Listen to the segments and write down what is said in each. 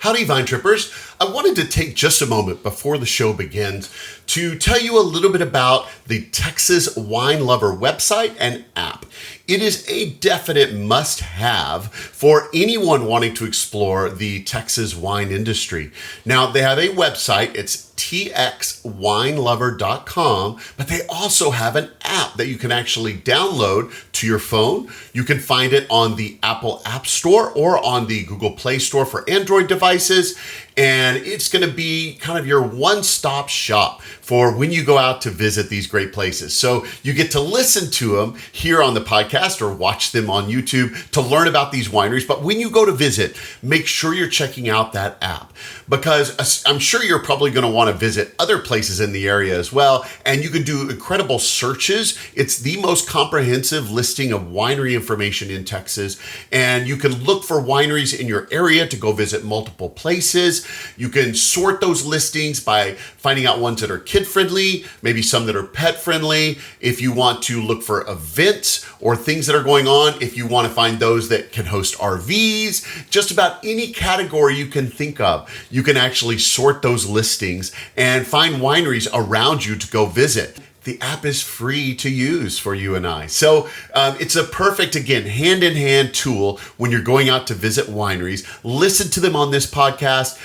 Howdy, Vine Trippers. I wanted to take just a moment before the show begins to tell you a little bit about the Texas Wine Lover website and app. It is a definite must-have for anyone wanting to explore the Texas wine industry. Now, they have a website. It's txwinelover.com, but they also have an app that you can actually download to your phone. You can find it on the Apple App Store or on the Google Play Store for Android devices. And it's going to be kind of your one-stop shop for when you go out to visit these great places. So you get to listen to them here on the podcast or watch them on YouTube to learn about these wineries. But when you go to visit, make sure you're checking out that app, because I'm sure you're probably going to want to visit other places in the area as well. And you can do incredible searches. It's the most comprehensive listing of winery information in Texas. And you can look for wineries in your area to go visit multiple places. You can sort those listings by finding out ones that are kid-friendly, maybe some that are pet-friendly. If you want to look for events or things that are going on, if you want to find those that can host RVs, just about any category you can think of, you can actually sort those listings and find wineries around you to go visit. The app is free to use for you and I. So it's a perfect, again, hand-in-hand tool when you're going out to visit wineries. Listen to them on this podcast,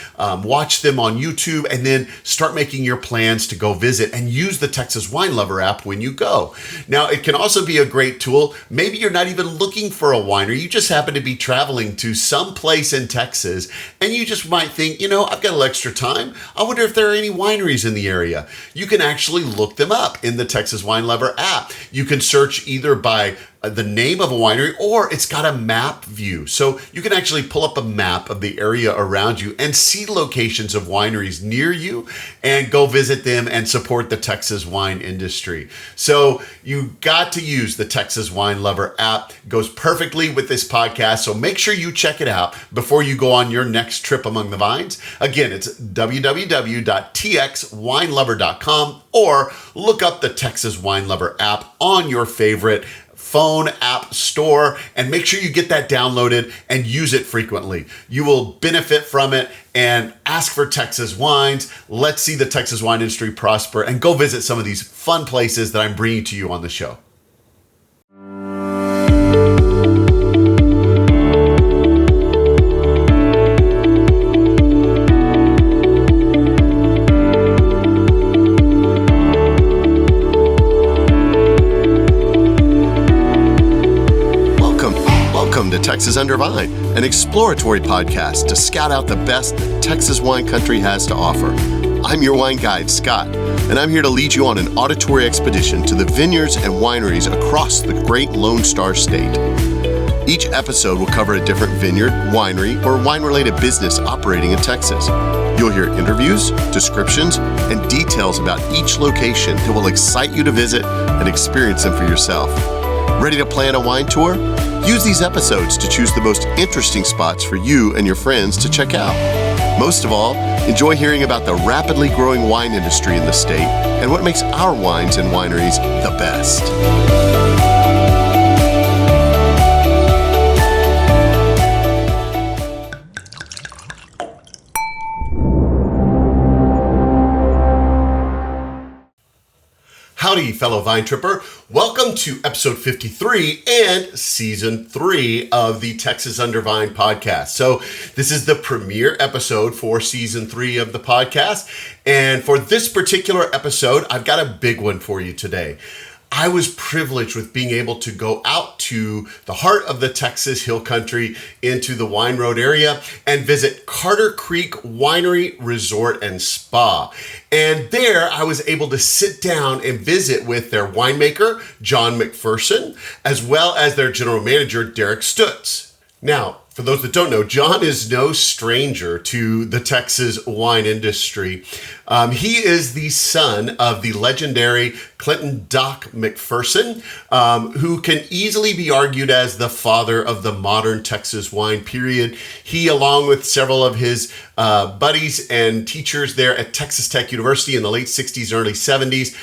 watch them on YouTube, and then start making your plans to go visit and use the Texas Wine Lover app when you go. Now, it can also be a great tool. Maybe you're not even looking for a winery. You just happen to be traveling to some place in Texas, and you just might think, I've got a little extra time. I wonder if there are any wineries in the area. You can actually look them up in the Texas Wine Lover app. You can search either by the name of a winery, or it's got a map view. So you can actually pull up a map of the area around you and see locations of wineries near you and go visit them and support the Texas wine industry. So you got to use the Texas Wine Lover app. It goes perfectly with this podcast. So make sure you check it out before you go on your next trip among the vines. Again, it's www.txwinelover.com, or look up the Texas Wine Lover app on your favorite phone app store and make sure you get that downloaded and use it frequently. You will benefit from it and ask for Texas wines. Let's see the Texas wine industry prosper and go visit some of these fun places that I'm bringing to you on the show. Welcome to Texas Under Vine, an exploratory podcast to scout out the best that Texas wine country has to offer. I'm your wine guide, Scott, and I'm here to lead you on an auditory expedition to the vineyards and wineries across the great Lone Star State. Each episode will cover a different vineyard, winery, or wine-related business operating in Texas. You'll hear interviews, descriptions, and details about each location that will excite you to visit and experience them for yourself. Ready to plan a wine tour? Use these episodes to choose the most interesting spots for you and your friends to check out. Most of all, enjoy hearing about the rapidly growing wine industry in the state and what makes our wines and wineries the best. Howdy, fellow Vine Tripper. Welcome to episode 53 and season 3 of the Texas Under Vine podcast. So this is the premiere episode for season 3 of the podcast. And for this particular episode, I've got a big one for you today. I was privileged with being able to go out to the heart of the Texas Hill Country into the Wine Road area and visit Carter Creek Winery, Resort, and Spa. And there I was able to sit down and visit with their winemaker, John McPherson, as well as their general manager, Derek Stutz. Now, for those that don't know, John is no stranger to the Texas wine industry. He is the son of the legendary Clinton Doc McPherson, who can easily be argued as the father of the modern Texas wine period. He, along with several of his buddies and teachers there at Texas Tech University in the late 60s, early 70s,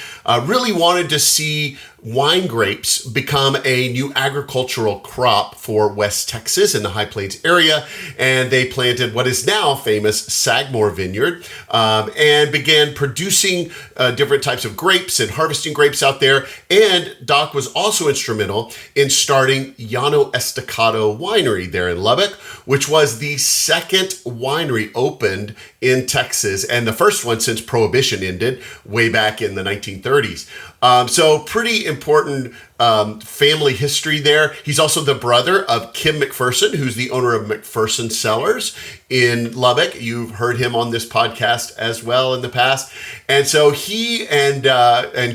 really wanted to see wine grapes become a new agricultural crop for West Texas and the High Plains Plains area, and they planted what is now famous Sagamore Vineyard, and began producing different types of grapes and harvesting grapes out there. And Doc was also instrumental in starting Llano Estacado Winery there in Lubbock, which was the second winery opened in Texas, and the first one since Prohibition ended way back in the 1930s. So pretty important family history there. He's also the brother of Kim McPherson, who's the owner of McPherson Cellars in Lubbock. You've heard him on this podcast as well in the past. And so he and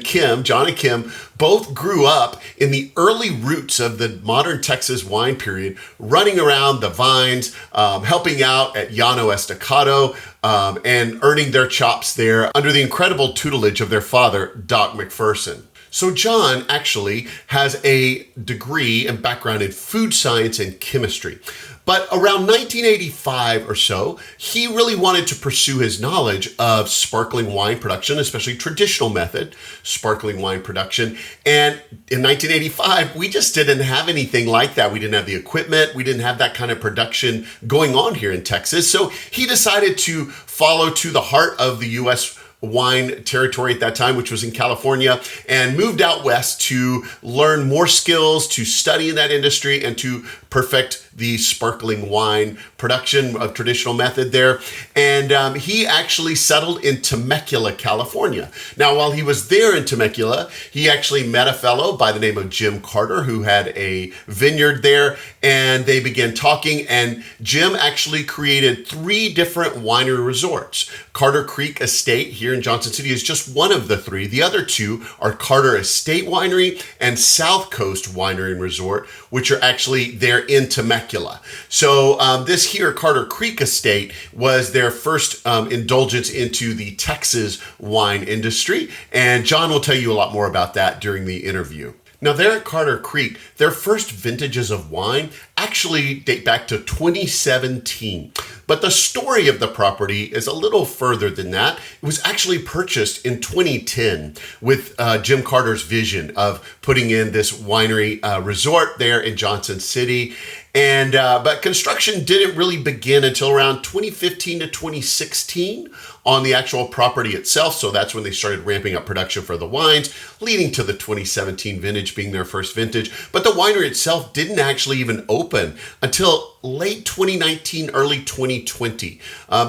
Kim, John and Kim, both grew up in the early roots of the modern Texas wine period, running around the vines, helping out at Llano Estacado, and earning their chops there under the incredible tutelage of their father, Doc McPherson. So John actually has a degree and background in food science and chemistry. But around 1985 or so, he really wanted to pursue his knowledge of sparkling wine production, especially traditional method sparkling wine production. And in 1985, we just didn't have anything like that. We didn't have the equipment. We didn't have that kind of production going on here in Texas. So he decided to follow to the heart of the U.S. wine territory at that time, which was in California, and moved out west to learn more skills, to study in that industry, and to perfect the sparkling wine production of traditional method there. And he actually settled in Temecula, California. Now, while he was there in Temecula, he actually met a fellow by the name of Jim Carter, who had a vineyard there, and they began talking, and Jim actually created 3 different winery resorts. Carter Creek Estate here in Johnson City is just one of the 3. The other 2 are Carter Estate Winery and South Coast Winery and Resort, which are actually there in Temecula. So this here, Carter Creek Estate, was their first indulgence into the Texas wine industry. And John will tell you a lot more about that during the interview. Now, there at Carter Creek, their first vintages of wine actually date back to 2017. But the story of the property is a little further than that. It was actually purchased in 2010 with Jim Carter's vision of putting in this winery resort there in Johnson City. And but construction didn't really begin until around 2015 to 2016 on the actual property itself. So that's when they started ramping up production for the wines, leading to the 2017 vintage being their first vintage. But the winery itself didn't actually even open until late 2019, early 2020.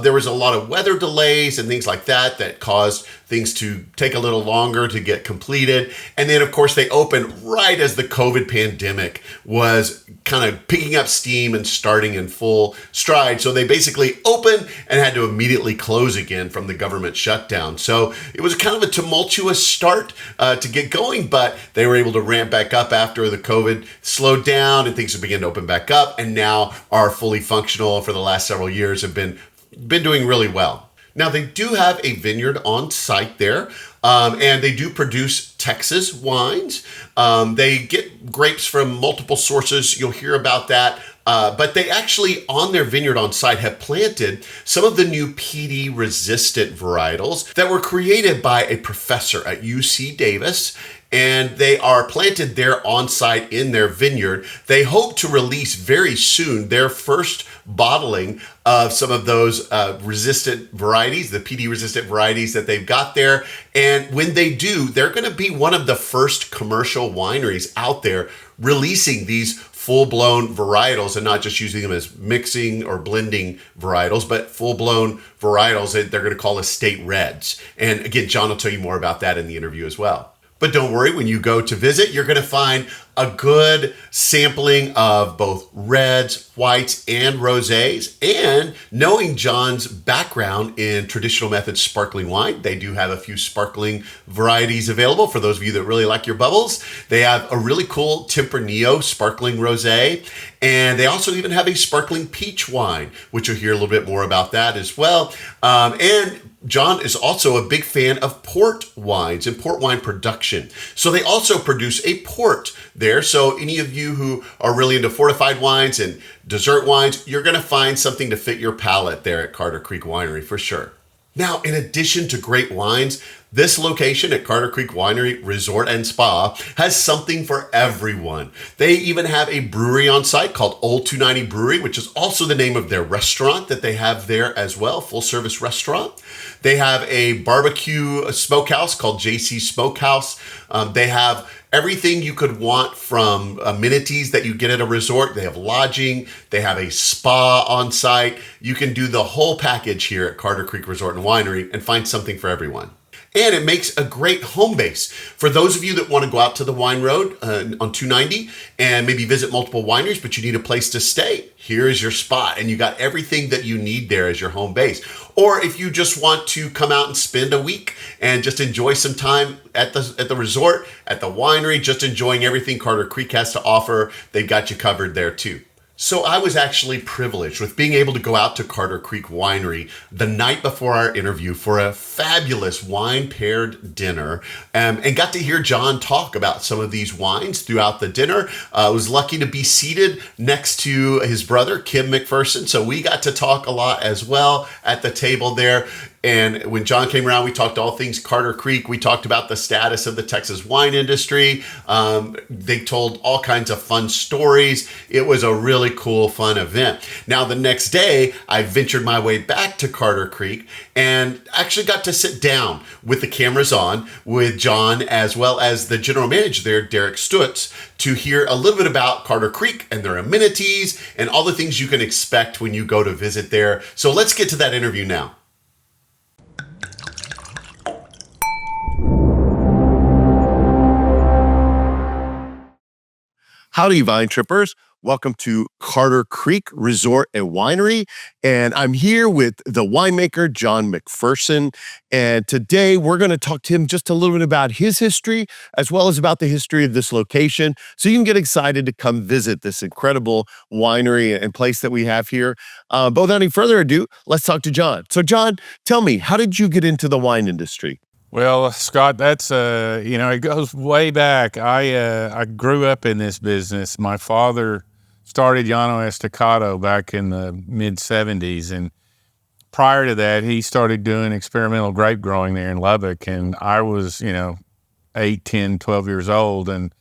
There was a lot of weather delays and things like that that caused things to take a little longer to get completed. And then, of course, they opened right as the COVID pandemic was kind of picking up steam and starting in full stride. So they basically opened and had to immediately close again from the government shutdown. So it was kind of a tumultuous start to get going, but they were able to ramp back up after the COVID slowed down and things have begun to open back up, and now are fully functional for the last several years, have been doing really well. Now, they do have a vineyard on site there, and they do produce Texas wines. They get grapes from multiple sources. You'll hear about that. But they actually, on their vineyard on site, have planted some of the new PD-resistant varietals that were created by a professor at UC Davis. And they are planted there on site in their vineyard. They hope to release very soon their first bottling of some of those resistant varieties, the PD resistant varieties that they've got there. And when they do, they're going to be one of the first commercial wineries out there releasing these full-blown varietals, and not just using them as mixing or blending varietals, but full-blown varietals that they're going to call estate reds. And again, John will tell you more about that in the interview as well. But don't worry, when you go to visit, you're going to find a good sampling of both reds, whites, and rosés. And knowing John's background in traditional method sparkling wine, they do have a few sparkling varieties available for those of you that really like your bubbles. They have a really cool Tempranillo sparkling rosé, and they also even have a sparkling peach wine, which you'll hear a little bit more about that as well. And John is also a big fan of port wines and port wine production. So they also produce a port there. So any of you who are really into fortified wines and dessert wines, you're going to find something to fit your palate there at Carter Creek Winery for sure. Now, in addition to great wines, This location at Carter Creek Winery Resort and Spa has something for everyone. They even have a brewery on site called Old 290 Brewery, which is also the name of their restaurant that they have there as well, full service restaurant. They have a barbecue smokehouse called JC Smokehouse. They have everything you could want from amenities that you get at a resort. They have lodging. They have a spa on site. You can do the whole package here at Carter Creek Resort and Winery and find something for everyone. And it makes a great home base. For those of you that want to go out to the Wine Road on 290 and maybe visit multiple wineries, but you need a place to stay, here is your spot. And you got everything that you need there as your home base. Or if you just want to come out and spend a week and just enjoy some time at the resort, at the winery, just enjoying everything Carter Creek has to offer, they've got you covered there too. So I was actually privileged with being able to go out to Carter Creek Winery the night before our interview for a fabulous wine-paired dinner, and got to hear John talk about some of these wines throughout the dinner. I was lucky to be seated next to his brother, Kim McPherson, so we got to talk a lot as well at the table there. And when John came around, we talked all things Carter Creek. We talked about the status of the Texas wine industry. They told all kinds of fun stories. It was a really cool, fun event. Now, the next day, I ventured my way back to Carter Creek and actually got to sit down with the cameras on with John, as well as the general manager there, Derek Stutz, to hear a little bit about Carter Creek and their amenities and all the things you can expect when you go to visit there. So let's get to that interview now. Howdy, Vine Trippers. Welcome to Carter Creek Resort and Winery. And I'm here with the winemaker, John McPherson. And today we're going to talk to him just a little bit about his history, as well as about the history of this location. So you can get excited to come visit this incredible winery and place that we have here. But without any further ado, let's talk to John. So John, tell me, how did you get into the wine industry? Well, Scott, that's, it goes way back. I grew up in this business. My father started Llano Estacado back in the mid-'70s. And prior to that, he started doing experimental grape growing there in Lubbock. And I was, 8, 10, 12 years old. And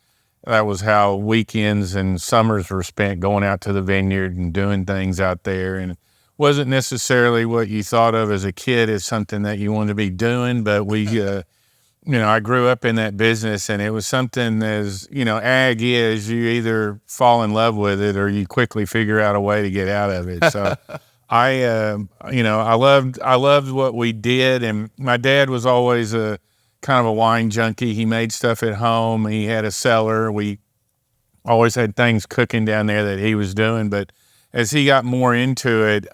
that was how weekends and summers were spent, going out to the vineyard and doing things out there. And wasn't necessarily what you thought of as a kid as something that you wanted to be doing, but I grew up in that business, and it was something as, ag is, you either fall in love with it or you quickly figure out a way to get out of it. So I loved what we did, and my dad was always a kind of a wine junkie. He made stuff at home. He had a cellar. We always had things cooking down there that he was doing, but as he got more into it,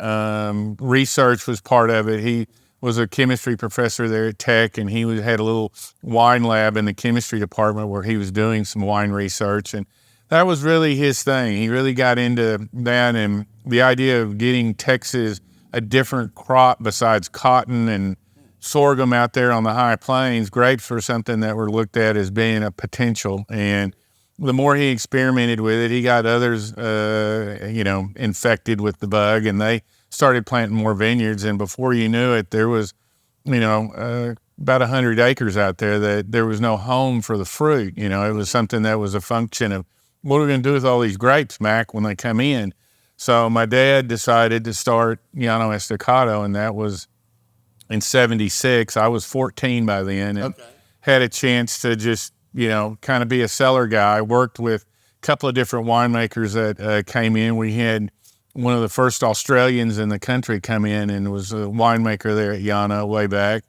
research was part of it. He was a chemistry professor there at Tech, and he had a little wine lab in the chemistry department where he was doing some wine research, and that was really his thing. He really got into that, and the idea of getting Texas a different crop besides cotton and sorghum out there on the high plains. Grapes were something that were looked at as being a potential, and the more he experimented with it, he got others, infected with the bug, and they started planting more vineyards. And before you knew it, there was, about 100 acres out there that there was no home for the fruit. It was something that was a function of what are we going to do with all these grapes, Mac, when they come in? So my dad decided to start Llano Estacado, and that was in '76. I was 14 by then, and had a chance to just kind of be a cellar guy. I worked with a couple of different winemakers that came in. We had one of the first Australians in the country come in and was a winemaker there at Llano way back.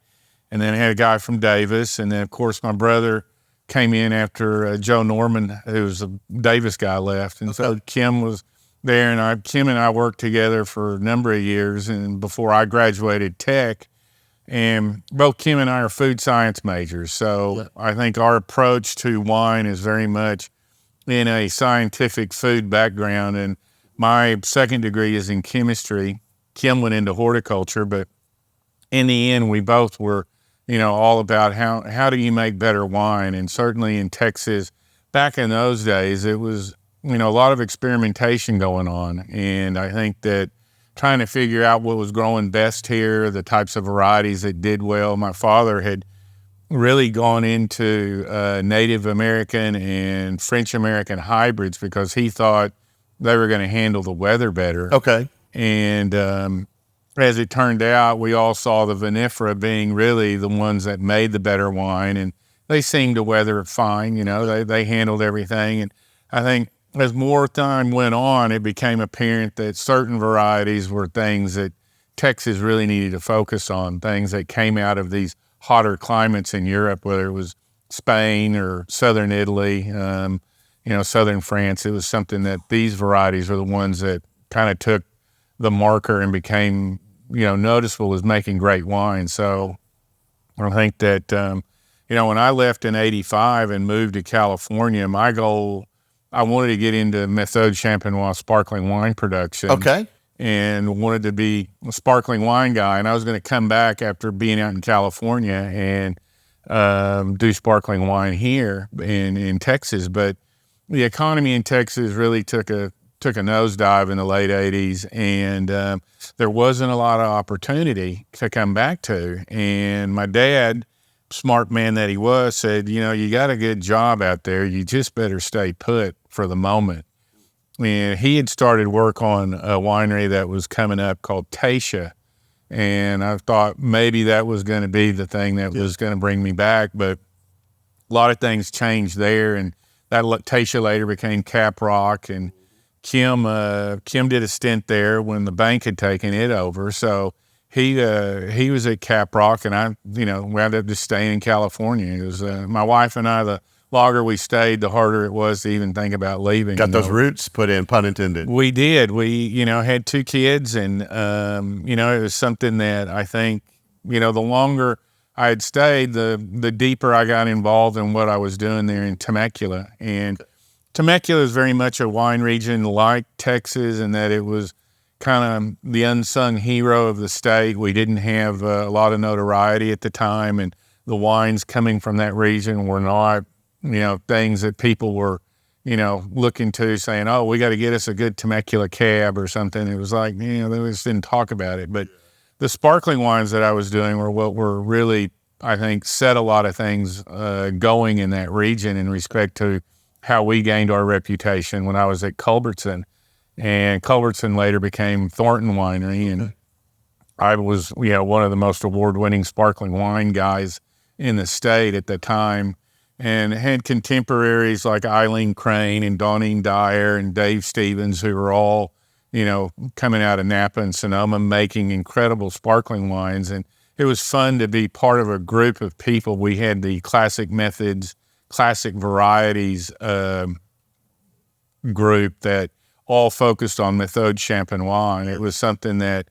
And then I had a guy from Davis. And then, of course, my brother came in after Joe Norman, who was a Davis guy, left. And so Kim was there, and Kim and I worked together for a number of years and before I graduated Tech. And both Kim and I are food science majors. So I think our approach to wine is very much in a scientific food background. And my second degree is in chemistry. Kim went into horticulture, but in the end, we both were, all about how do you make better wine? And certainly in Texas, back in those days, it was, a lot of experimentation going on. And I think that trying to figure out what was growing best here, the types of varieties that did well. My father had really gone into Native American and French American hybrids because he thought they were going to handle the weather better. Okay. And as it turned out, we all saw the vinifera being really the ones that made the better wine, and they seemed to weather fine. They handled everything. And I think as more time went on, it became apparent that certain varieties were things that Texas really needed to focus on, things that came out of these hotter climates in Europe, whether it was Spain or southern Italy, southern France. It was something that these varieties are the ones that kind of took the marker and became, noticeable as making great wine. So I think that, when I left in '85 and moved to California, my goal, I wanted to get into Méthode Champenois sparkling wine production. Okay. And wanted to be a sparkling wine guy. And I was going to come back after being out in California and do sparkling wine here in Texas. But the economy in Texas really took a nosedive in the late '80s, and there wasn't a lot of opportunity to come back to. And my dad, smart man that he was, said, you got a good job out there. You just better stay put for the moment. And he had started work on a winery that was coming up called Tasha. And I thought maybe that was going to be the thing that was going to bring me back. But a lot of things changed there. And that Tasha later became Caprock. And Kim did a stint there when the bank had taken it over. So he was at Caprock, and I wound up just staying in California. It was my wife and I, the longer we stayed, the harder it was to even think about leaving. Got those roots put in, pun intended. We did. We, had 2 kids, and, it was something that I think, the longer I had stayed, the deeper I got involved in what I was doing there in Temecula. And Temecula is very much a wine region like Texas, in that it was kind of the unsung hero of the state. We didn't have a lot of notoriety at the time, and the wines coming from that region were not, things that people were, looking to, saying, oh, we got to get us a good Temecula cab or something. It was like, they just didn't talk about it. But the sparkling wines that I was doing were what were really, I think, set a lot of things going in that region in respect to how we gained our reputation when I was at Culbertson. And Culbertson later became Thornton Winery, and I was, one of the most award-winning sparkling wine guys in the state at the time, and had contemporaries like Eileen Crane and Dawnine Dyer and Dave Stevens, who were all, coming out of Napa and Sonoma making incredible sparkling wines. And it was fun to be part of a group of people. We had the Classic Methods, Classic Varieties group that all focused on Méthode Champenois. And it was something that,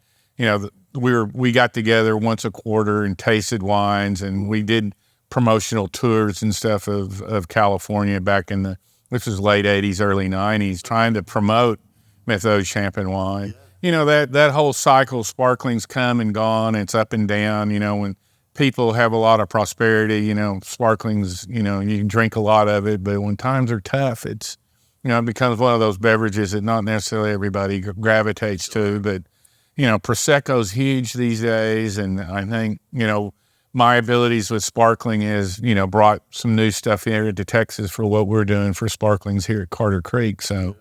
we got together once a quarter and tasted wines, and we did promotional tours and stuff of California back in this was late '80s, early '90s, trying to promote Méthode Champenois. That whole cycle, sparkling's come and gone, it's up and down. When people have a lot of prosperity, sparkling's, you can drink a lot of it, but when times are tough, it's, it becomes one of those beverages that not necessarily everybody gravitates to. But, Prosecco's huge these days, and I think, my abilities with sparkling has, brought some new stuff here to Texas for what we're doing for sparklings here at Carter Creek. So,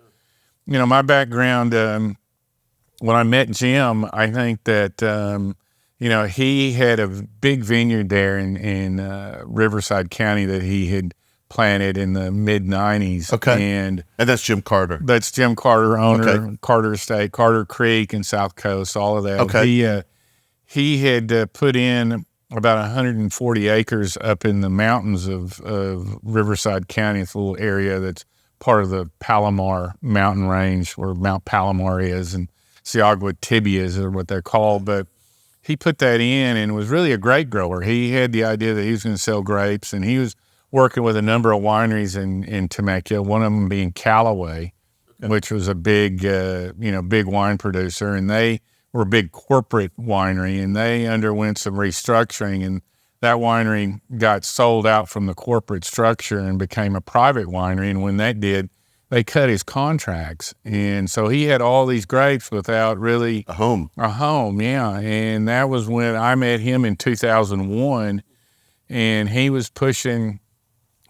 my background, when I met Jim, I think that, he had a big vineyard there in Riverside County that he had planted in the mid-'90s. Okay. And that's Jim Carter. That's Jim Carter, owner, Okay. Carter Estate, Carter Creek and South Coast, all of that. Okay. He had put in about 140 acres up in the mountains of Riverside County. It's a little area that's part of the Palomar mountain range, where Mount Palomar is, and Seagua tibias are what they're called. But he put that in and was really a grape grower. He had the idea that he was going to sell grapes, and he was working with a number of wineries in Temecula, one of them being Callaway, which was a big, big wine producer. And they were a big corporate winery, and they underwent some restructuring, and that winery got sold out from the corporate structure and became a private winery. And when that did, they cut his contracts. And so he had all these grapes without really A home, yeah. And that was when I met him in 2001. and he was pushing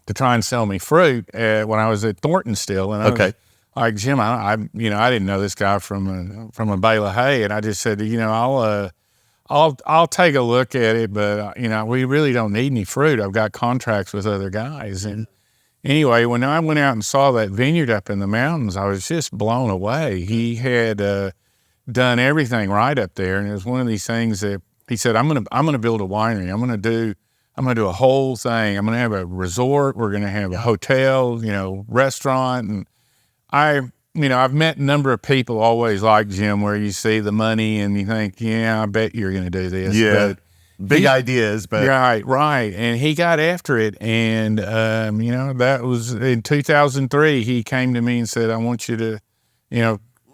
to try and sell me fruit when I was at Thornton still. And I was like, Jim, I didn't know this guy from a bale of hay, and I just said, I'll take a look at it, but we really don't need any fruit. I've got contracts with other guys. And anyway, when I went out and saw that vineyard up in the mountains, I was just blown away. He had done everything right up there, and it was one of these things that he said, I'm gonna build a winery. I'm gonna do a whole thing. I'm gonna have a resort. We're gonna have a hotel, restaurant. And I've met a number of people always like Jim, where you see the money and you think, yeah, I bet you're gonna do this. Yeah. Big ideas, but right. And he got after it, and that was in 2003. He came to me and said, "I want you to,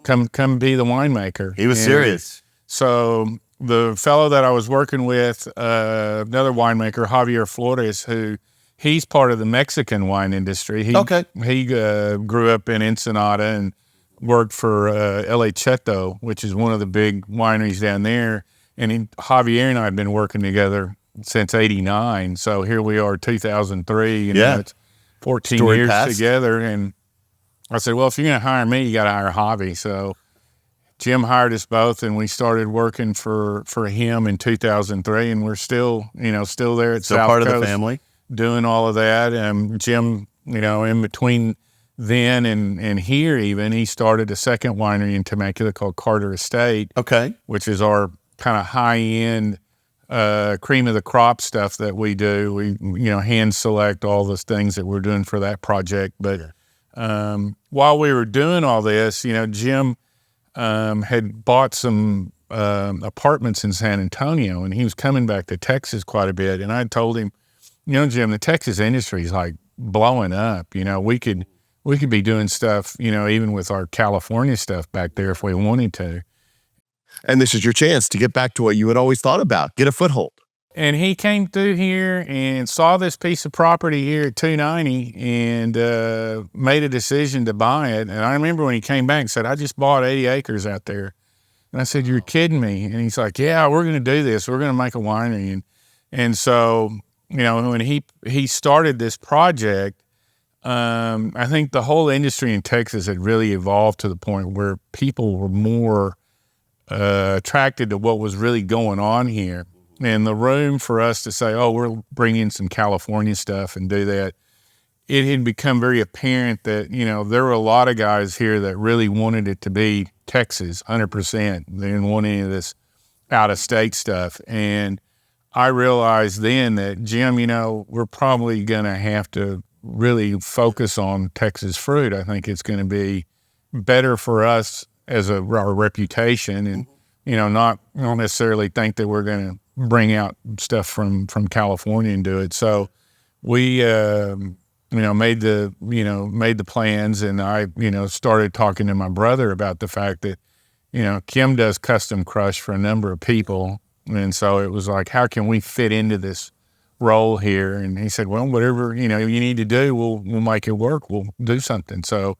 come be the winemaker." He was serious. So the fellow that I was working with, another winemaker, Javier Flores, he's part of the Mexican wine industry. He grew up in Ensenada and worked for El Cheto, which is one of the big wineries down there. And Javier and I had been working together since '89. So here we are, 2003. It's 14 years together. And I said, well, if you're going to hire me, you got to hire Javi. So Jim hired us both, and we started working for him in 2003. And we're still there at South Coast. Part of the family. Doing all of that. Jim, in between then and here even, he started a second winery in Temecula called Carter Estate. Okay. Which is our kind of high-end cream of the crop stuff that we do. We, hand select all those things that we're doing for that project. But while we were doing all this, Jim had bought some apartments in San Antonio, and he was coming back to Texas quite a bit. And I told him, Jim, the Texas industry is like blowing up. We could be doing stuff, even with our California stuff back there if we wanted to. And this is your chance to get back to what you had always thought about, get a foothold. And he came through here and saw this piece of property here at 290 and made a decision to buy it. And I remember when he came back and said, I just bought 80 acres out there. And I said, you're kidding me. And he's like, yeah, we're going to do this. We're going to make a winery. And so, when he started this project, I think the whole industry in Texas had really evolved to the point where people were more attracted to what was really going on here. And the room for us to say, oh, we're bringing some California stuff and do that, it had become very apparent that, there were a lot of guys here that really wanted it to be Texas, 100%. They didn't want any of this out-of-state stuff. And I realized then that, Jim, we're probably going to have to really focus on Texas fruit. I think it's going to be better for us as our reputation, and not necessarily think that we're going to bring out stuff from California and do it. So we made the plans, and I started talking to my brother about the fact that Kim does custom crush for a number of people, and so it was like, how can we fit into this role here? And he said, well, whatever you need to do, we'll make it work. We'll do something. So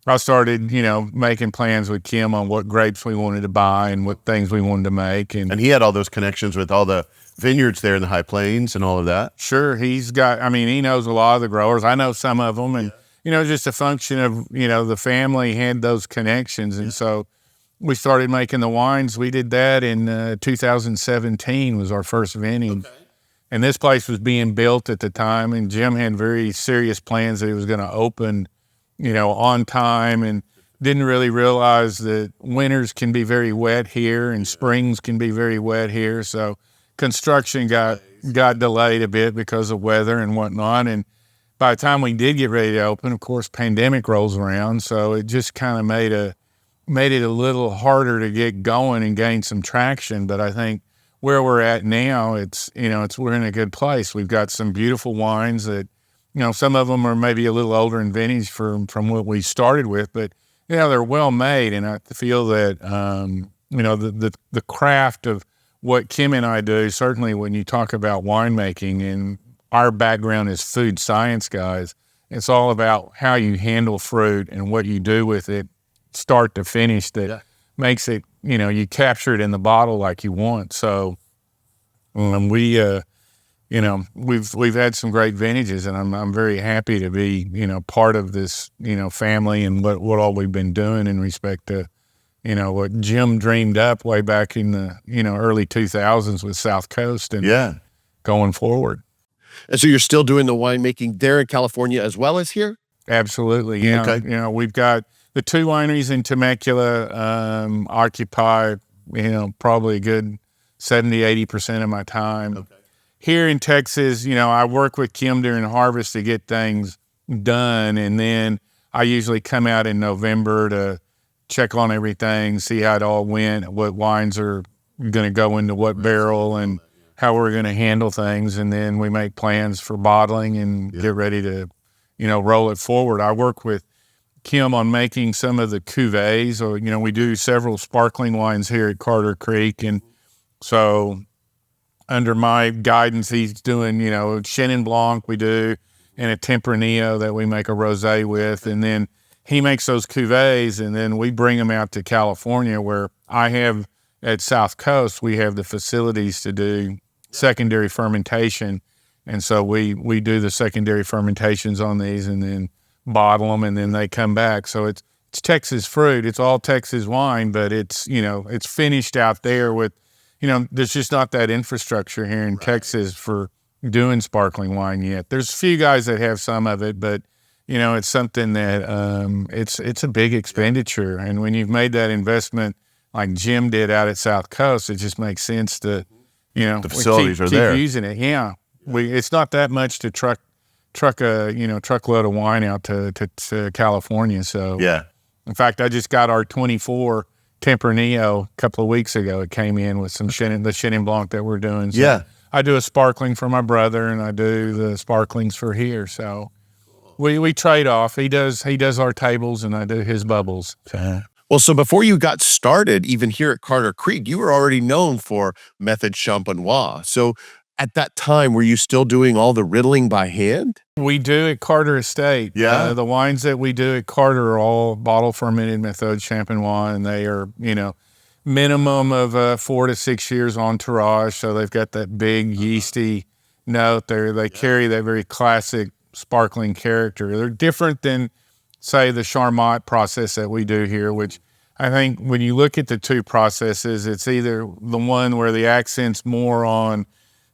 I started, making plans with Kim on what grapes we wanted to buy and what things we wanted to make. And he had all those connections with all the vineyards there in the High Plains and all of that. Sure. He knows a lot of the growers. I know some of them. And, just a function of, the family had those connections. And so we started making the wines. We did that in 2017 was our first vineyard. Okay. And this place was being built at the time. And Jim had very serious plans that he was going to open on time, and didn't really realize that winters can be very wet here and springs can be very wet here. So construction got delayed a bit because of weather and whatnot. And by the time we did get ready to open, of course, pandemic rolls around. So it just kind of made it a little harder to get going and gain some traction. But I think where we're at now, we're in a good place. We've got some beautiful wines that, some of them are maybe a little older in vintage from what we started with, but they're well made. And I feel that the craft of what Kim and I do, certainly when you talk about winemaking, and our background is food science guys, it's all about how you handle fruit and what you do with it, start to finish, that makes it, you capture it in the bottle like you want. So we we've had some great vintages, and I'm very happy to be, part of this, family and what all we've been doing in respect to, what Jim dreamed up way back in the, early 2000s with South Coast and going forward. And so you're still doing the winemaking there in California as well as here? Absolutely. Yeah. Okay. We've got the 2 wineries in Temecula, occupy, probably a good 70-80% of my time. Okay. Here in Texas, I work with Kim during harvest to get things done. And then I usually come out in November to check on everything, see how it all went, what wines are going to go into what barrel and how we're going to handle things. And then we make plans for bottling and get ready to, roll it forward. I work with Kim on making some of the cuvées, or, we do several sparkling wines here at Carter Creek. And so under my guidance, he's doing, Chenin Blanc we do, and a Tempranillo that we make a rosé with. And then he makes those cuvées, and then we bring them out to California, where I have at South Coast, we have the facilities to do secondary fermentation. And so we do the secondary fermentations on these and then bottle them, and then they come back. So it's Texas fruit. It's all Texas wine, but it's, it's finished out there with, there's just not that infrastructure here in Texas for doing sparkling wine yet. There's a few guys that have some of it, but, it's something that it's a big expenditure. And when you've made that investment like Jim did out at South Coast, it just makes sense to, the facilities are there. Keep using it. Yeah. It's not that much to truck a, truckload of wine out to California. So in fact, I just got our 24 Tempranillo a couple of weeks ago. It came in with some the Chenin Blanc that we're doing. So I do a sparkling for my brother, and I do the sparklings for here. So we trade off. He does our tables, and I do his bubbles. Well, so before you got started, even here at Carter Creek, you were already known for Method Champenois. So at that time, were you still doing all the riddling by hand? We do at Carter Estate. The wines that we do at Carter are all bottle fermented Method Champenois, and they are, minimum of 4 to 6 years entourage. So they've got that big yeasty note there. They carry that very classic sparkling character. They're different than, say, the Charmat process that we do here, which I think when you look at the 2 processes, it's either the one where the accent's more on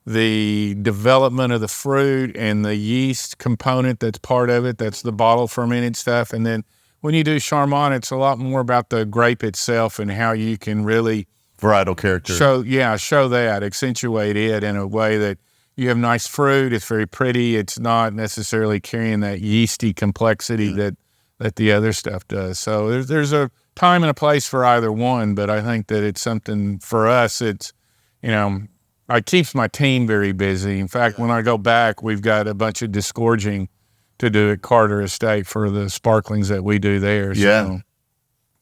the development of the fruit and the yeast component that's part of it. That's the bottle fermented stuff. And then when you do Charmat, it's a lot more about the grape itself and how you can really varietal character. Show that, accentuate it in a way that you have nice fruit. It's very pretty. It's not necessarily carrying that yeasty complexity that the other stuff does. So there's a time and a place for either one, but I think that it's something for us. It's, it keeps my team very busy. In fact, when I go back, we've got a bunch of disgorging to do at Carter Estate for the sparklings that we do there. So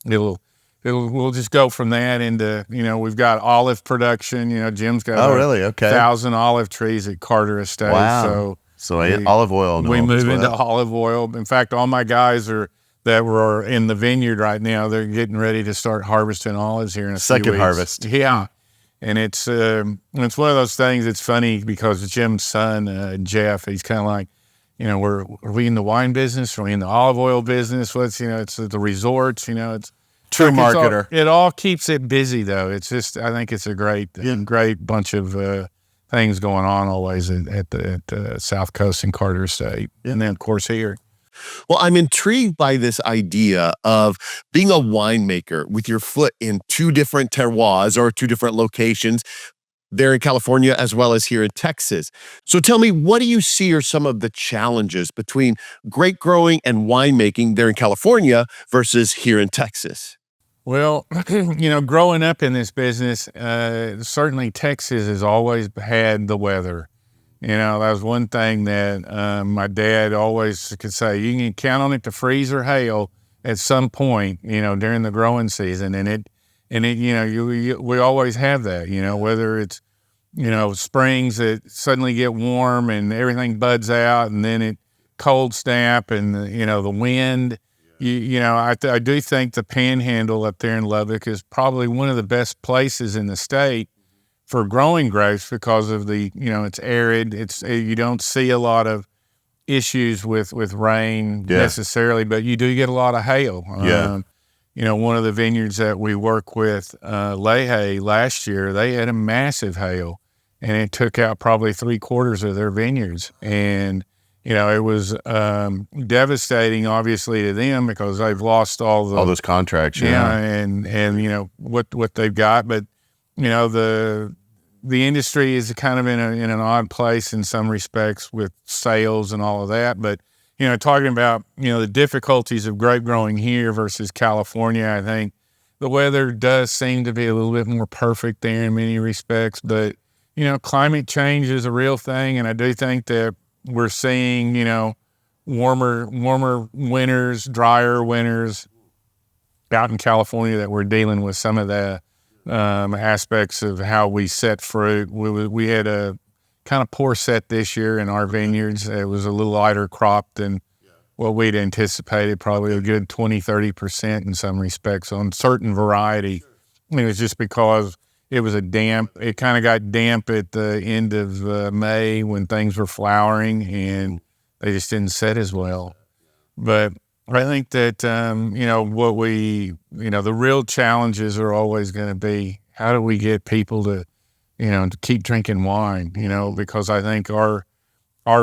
we'll just go from that into, we've got olive production. Jim's got 1,000 olive trees at Carter Estate. Wow. So olive oil. We move into olive oil. In fact, all my guys that were in the vineyard right now, they're getting ready to start harvesting olives here in a few weeks. Second harvest. Yeah. And it's one of those things. It's funny because Jim's son, Jeff, he's kind of like, are we in the wine business? Are we in the olive oil business? What's, it's the resorts, it's true marketer. It all keeps it busy though. It's just, I think it's a great bunch of things going on always at the South Coast and Carter Estate. And then of course here. Well, I'm intrigued by this idea of being a winemaker with your foot in 2 different terroirs or 2 different locations there in California as well as here in Texas. So tell me, what do you see are some of the challenges between grape growing and winemaking there in California versus here in Texas? Well, growing up in this business, certainly Texas has always had the weather. That was one thing that my dad always could say, you can count on it to freeze or hail at some point, during the growing season. And we always have that, whether it's, springs that suddenly get warm and everything buds out and then it cold snap and, the wind. I do think the Panhandle up there in Lubbock is probably one of the best places in the state for growing grapes because of the, it's arid. You don't see a lot of issues with rain necessarily, but you do get a lot of hail. One of the vineyards that we work with, Lehe, last year, they had a massive hail, and it took out probably 3/4 of their vineyards. And, it was devastating, obviously, to them because they've lost all those contracts. And what they've got. But, the industry is kind of in an odd place in some respects with sales and all of that. But, talking about, the difficulties of grape growing here versus California, I think the weather does seem to be a little bit more perfect there in many respects. But, climate change is a real thing. And I do think that we're seeing, warmer winters, drier winters out in California, that we're dealing with some of the aspects of how we set fruit. We had a kind of poor set this year in our vineyards. It was a little lighter crop than what we'd anticipated, probably a good 20-30% in some respects on certain variety. It was just because it was it kind of got damp at the end of May when things were flowering, and they just didn't set as well. But I think that, the real challenges are always going to be, how do we get people to keep drinking wine, because I think our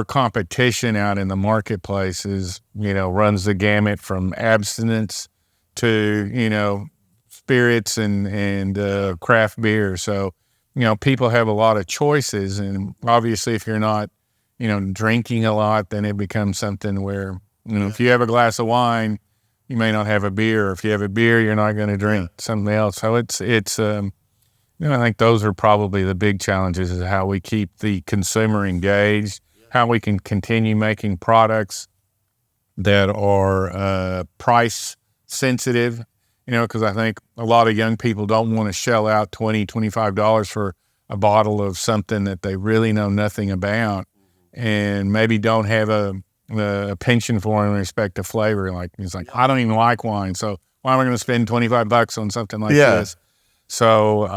competition out in the marketplace is, runs the gamut from abstinence to, spirits and craft beer. So, people have a lot of choices, and obviously if you're not, drinking a lot, then it becomes something where, if you have a glass of wine, you may not have a beer. If you have a beer, you're not going to drink something else. So it's I think those are probably the big challenges, is how we keep the consumer engaged, how we can continue making products that are price sensitive, because I think a lot of young people don't want to shell out $20, $25 for a bottle of something that they really know nothing about, and maybe don't have a penchant for in respect to flavor. Like, it's like, I don't even like wine, so why am I going to spend $25 on something like this? So,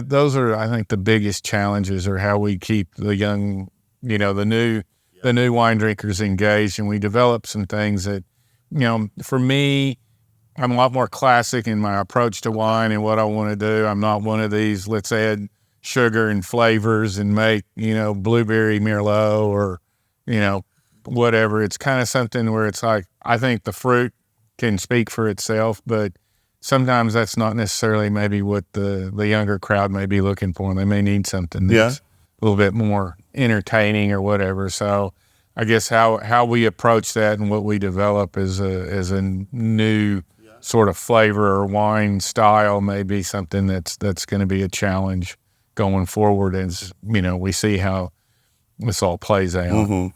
those are, I think, the biggest challenges, are how we keep the young, the new wine drinkers engaged. And we develop some things that, for me, I'm a lot more classic in my approach to wine and what I want to do. I'm not one of these, let's add sugar and flavors and make, blueberry Merlot or, whatever. It's kind of something where it's like, I think the fruit can speak for itself, but sometimes that's not necessarily maybe what the younger crowd may be looking for. They may need something that's a little bit more entertaining or whatever. So I guess how we approach that and what we develop as a new sort of flavor or wine style may be something that's going to be a challenge going forward, as we see how this all plays out. Mm-hmm.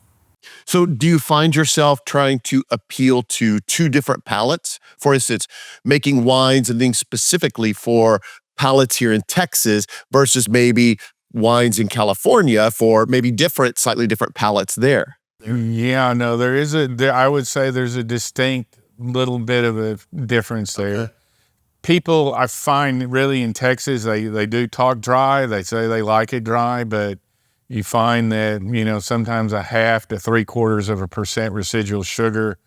So do you find yourself trying to appeal to two different palates? For instance, making wines and things specifically for palates here in Texas versus maybe wines in California for maybe slightly different palates there? Yeah, no, I would say there's a distinct little bit of a difference there. Okay. People, I find, really in Texas, they do talk dry. They say they like it dry, but you find that, sometimes 0.5 to 0.75% residual sugar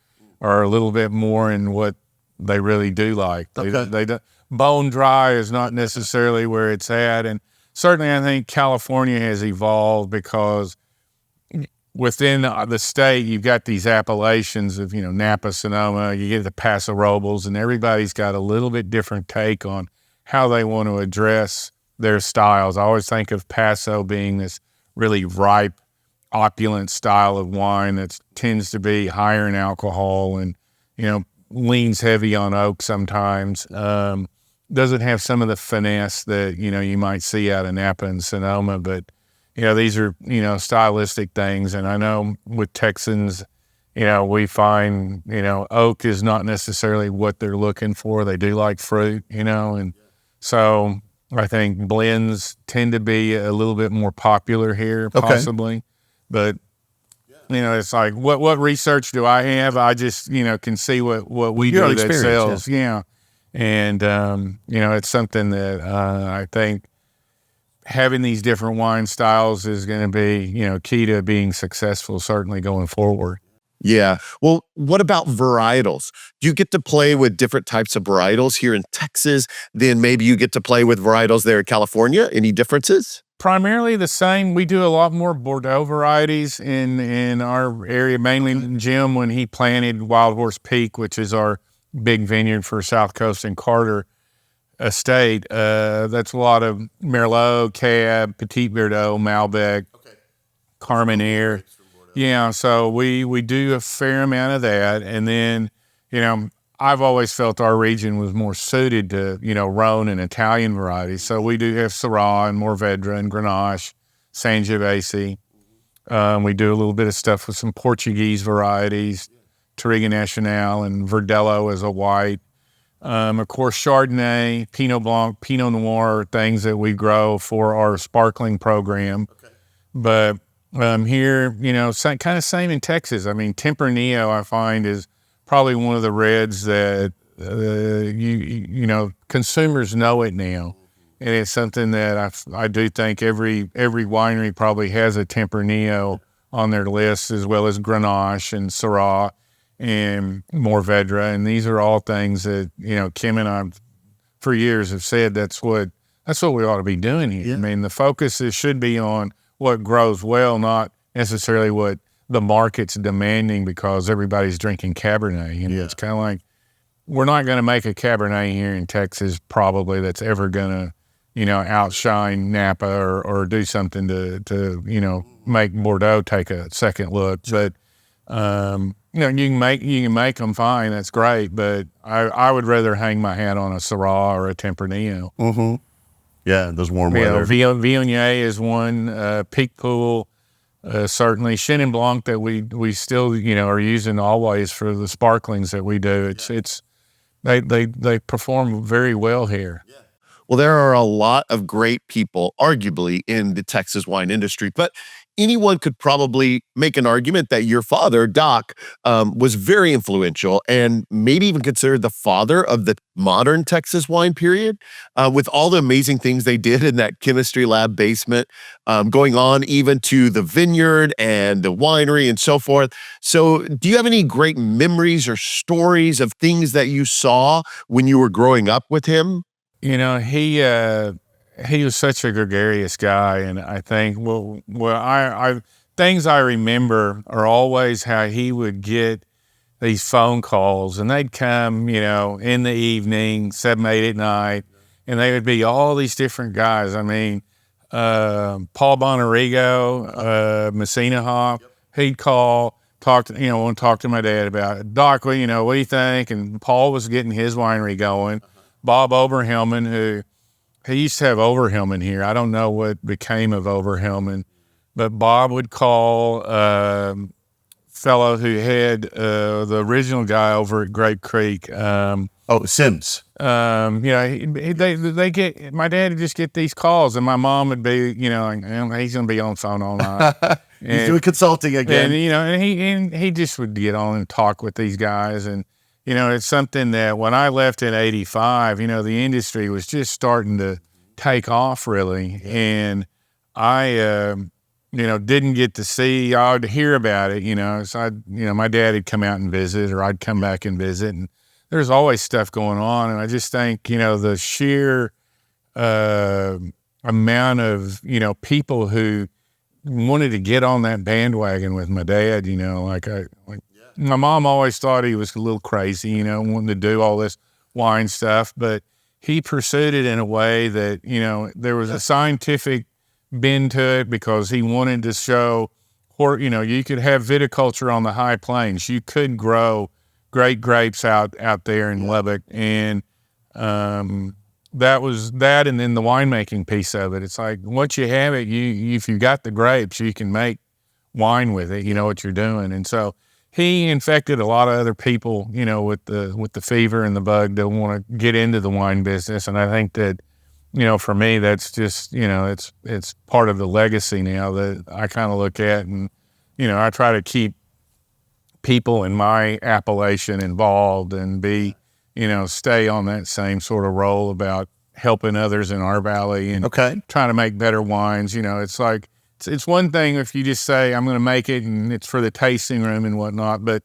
are a little bit more in what they really do like. Okay. Bone dry is not necessarily where it's at. And certainly I think California has evolved because within the state, you've got these appellations of, Napa, Sonoma, you get the Paso Robles, and everybody's got a little bit different take on how they want to address their styles. I always think of Paso being this really ripe, opulent style of wine that tends to be higher in alcohol and, leans heavy on oak sometimes. Doesn't have some of the finesse that, you might see out of Napa and Sonoma, but these are, stylistic things. And I know with Texans, we find, oak is not necessarily what they're looking for. They do like fruit, and so I think blends tend to be a little bit more popular here, possibly. Okay. But, it's like, what research do I have? I just, can see what we do that sells. Yeah. And, it's something that I think having these different wine styles is going to be, key to being successful, certainly going forward. Yeah. Well, what about varietals? Do you get to play with different types of varietals here in Texas? Then maybe you get to play with varietals there in California. Any differences? Primarily the same. We do a lot more Bordeaux varieties in our area, mainly Jim when he planted Wild Horse Peak, which is our big vineyard for South Coast and Carter estate. That's a lot of Merlot, Cab, Petit Verdot, Malbec, Carmenere. Yeah, so we do a fair amount of that. And then, I've always felt our region was more suited to, Rhone and Italian varieties. So we do have Syrah and Mourvedre and Grenache, Sangiovese. We do a little bit of stuff with some Portuguese varieties, Touriga Nacional and Verdelho as a white. Of course, Chardonnay, Pinot Blanc, Pinot Noir are things that we grow for our sparkling program. But here, kind of same in Texas. I mean, Tempranillo, I find, is probably one of the reds that, consumers know it now. And it's something that I do think every winery probably has a Tempranillo on their list, as well as Grenache and Syrah and Mourvedre. And these are all things that, Kim and I for years have said that's what we ought to be doing here. Yeah. I mean, the focus should be on what grows well, not necessarily what the market's demanding because everybody's drinking Cabernet. It's kind of like, we're not going to make a Cabernet here in Texas probably that's ever going to, outshine Napa or do something to make Bordeaux take a second look. But, you can make them fine. That's great. But I would rather hang my hat on a Syrah or a Tempranillo. Mm-hmm. Yeah, those warm weather. Viognier is one, Peak Pool, certainly. Chenin Blanc that we still, are using always for the sparklings that we do. They perform very well here. Yeah. Well, there are a lot of great people, arguably, in the Texas wine industry, but anyone could probably make an argument that your father, Doc, was very influential and maybe even considered the father of the modern Texas wine period, with all the amazing things they did in that chemistry lab basement, going on even to the vineyard and the winery and so forth. So do you have any great memories or stories of things that you saw when you were growing up with him? He was such a gregarious guy, and I think I things I remember are always how he would get these phone calls, and they'd come, in the evening, 7, 8 at night, and they would be all these different guys. I mean, Paul Bonarigo, Messina Hop, he'd call, want to talk to my dad about it. Doc, what do you think? And Paul was getting his winery going. Bob Oberhelman, he used to have Overhelman here. I don't know what became of Overhelman, but Bob would call fellow who had the original guy over at Grape Creek. Sims. They get, my dad would just get these calls, and my mom would be, he's going to be on the phone all night. He's doing consulting again. And he just would get on and talk with these guys. And, it's something that when I left in 85, the industry was just starting to take off really. And I, didn't get to see, I'd hear about it, so my dad would come out and visit, or I'd come back and visit, and there's always stuff going on. And I just think, the sheer amount of, people who wanted to get on that bandwagon with my dad, my mom always thought he was a little crazy, wanting to do all this wine stuff, but he pursued it in a way that, there was a scientific bend to it, because he wanted to show, you could have viticulture on the high plains. You could grow great grapes out there in Lubbock. And that was that, and then the winemaking piece of it. It's like, once you have it, if you got the grapes, you can make wine with it. You know what you're doing. And so he infected a lot of other people, with the fever and the bug that want to get into the wine business. And I think that, for me, that's just, it's part of the legacy now that I kind of look at. And, I try to keep people in my appellation involved and be, stay on that same sort of role about, helping others in our valley and trying to make better wines. It's like, it's one thing if you just say, I'm going to make it and it's for the tasting room and whatnot, but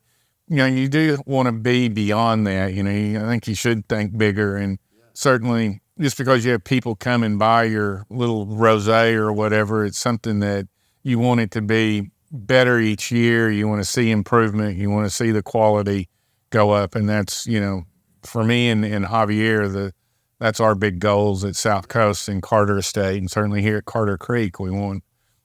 you do want to be beyond that. I think you should think bigger, and certainly just because you have people come and buy your little rosé or whatever, it's something that you want it to be better each year. You want to see improvement. You want to see the quality go up. And that's, for me and Javier, that's our big goals at South Coast and Carter Estate, and certainly here at Carter Creek. We want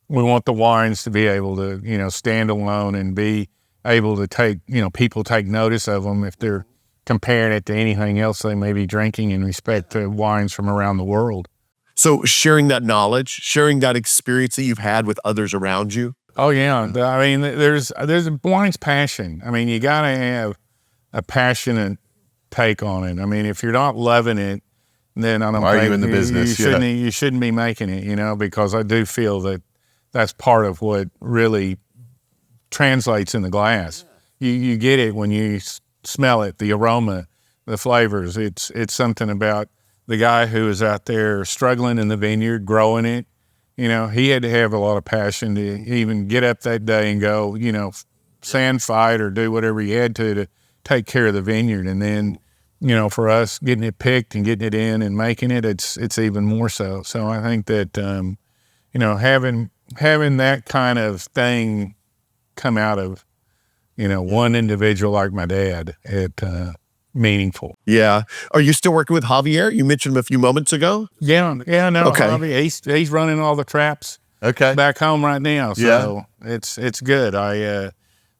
the wines to be able to, stand alone and be able to take, people take notice of them if they're comparing it to anything else they may be drinking in respect to wines from around the world. So sharing that knowledge, sharing that experience that you've had with others around you. Oh yeah. I mean, there's wine's passion. I mean, you got to have a passionate take on it. I mean, if you're not loving it, then I don't Why are you in the business? You shouldn't be making it, because I do feel that that's part of what really translates in the glass. You get it when you smell it, the aroma, the flavors. It's something about the guy who is out there struggling in the vineyard, growing it. He had to have a lot of passion to even get up that day and go, sand fight or do whatever he had to take care of the vineyard. And then, for us getting it picked and getting it in and making it, it's even more so. So I think that, having that kind of thing come out of, one individual like my dad, meaningful. Yeah. Are you still working with Javier? You mentioned him a few moments ago. No. Okay. Javi, he's running all the traps. Okay. Back home right now. So it's good. I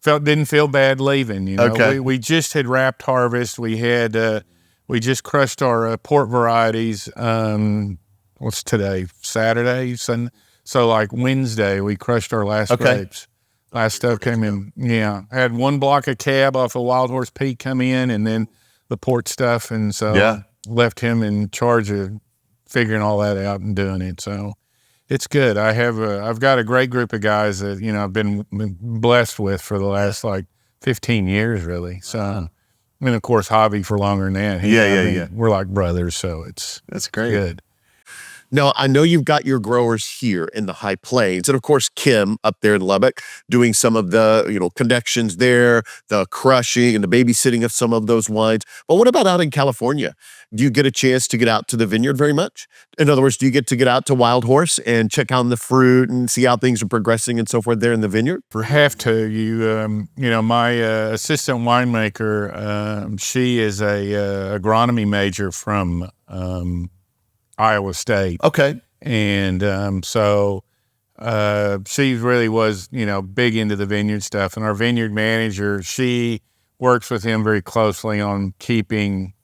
didn't feel bad leaving. Okay. We just had wrapped harvest. We just crushed our port varieties. What's today? Saturday. So like Wednesday, we crushed our last grapes. Last stuff came in. Yeah. I had one block of cab off of Wild Horse Peak come in, and then the port stuff. And so left him in charge of figuring all that out and doing it. So it's good. I've got a great group of guys that, I've been blessed with for the last 15 years, really. So, and of course, Javi for longer than that. Yeah. We're like brothers. So that's great. Good. Now, I know you've got your growers here in the High Plains, and of course, Kim up there in Lubbock doing some of the, connections there, the crushing and the babysitting of some of those wines. But what about out in California? Do you get a chance to get out to the vineyard very much? In other words, do you get to get out to Wild Horse and check on the fruit and see how things are progressing and so forth there in the vineyard? Have to. My assistant winemaker, she is a agronomy major from Iowa State. Okay. And so she really was, big into the vineyard stuff. And our vineyard manager, she works with him very closely on keeping,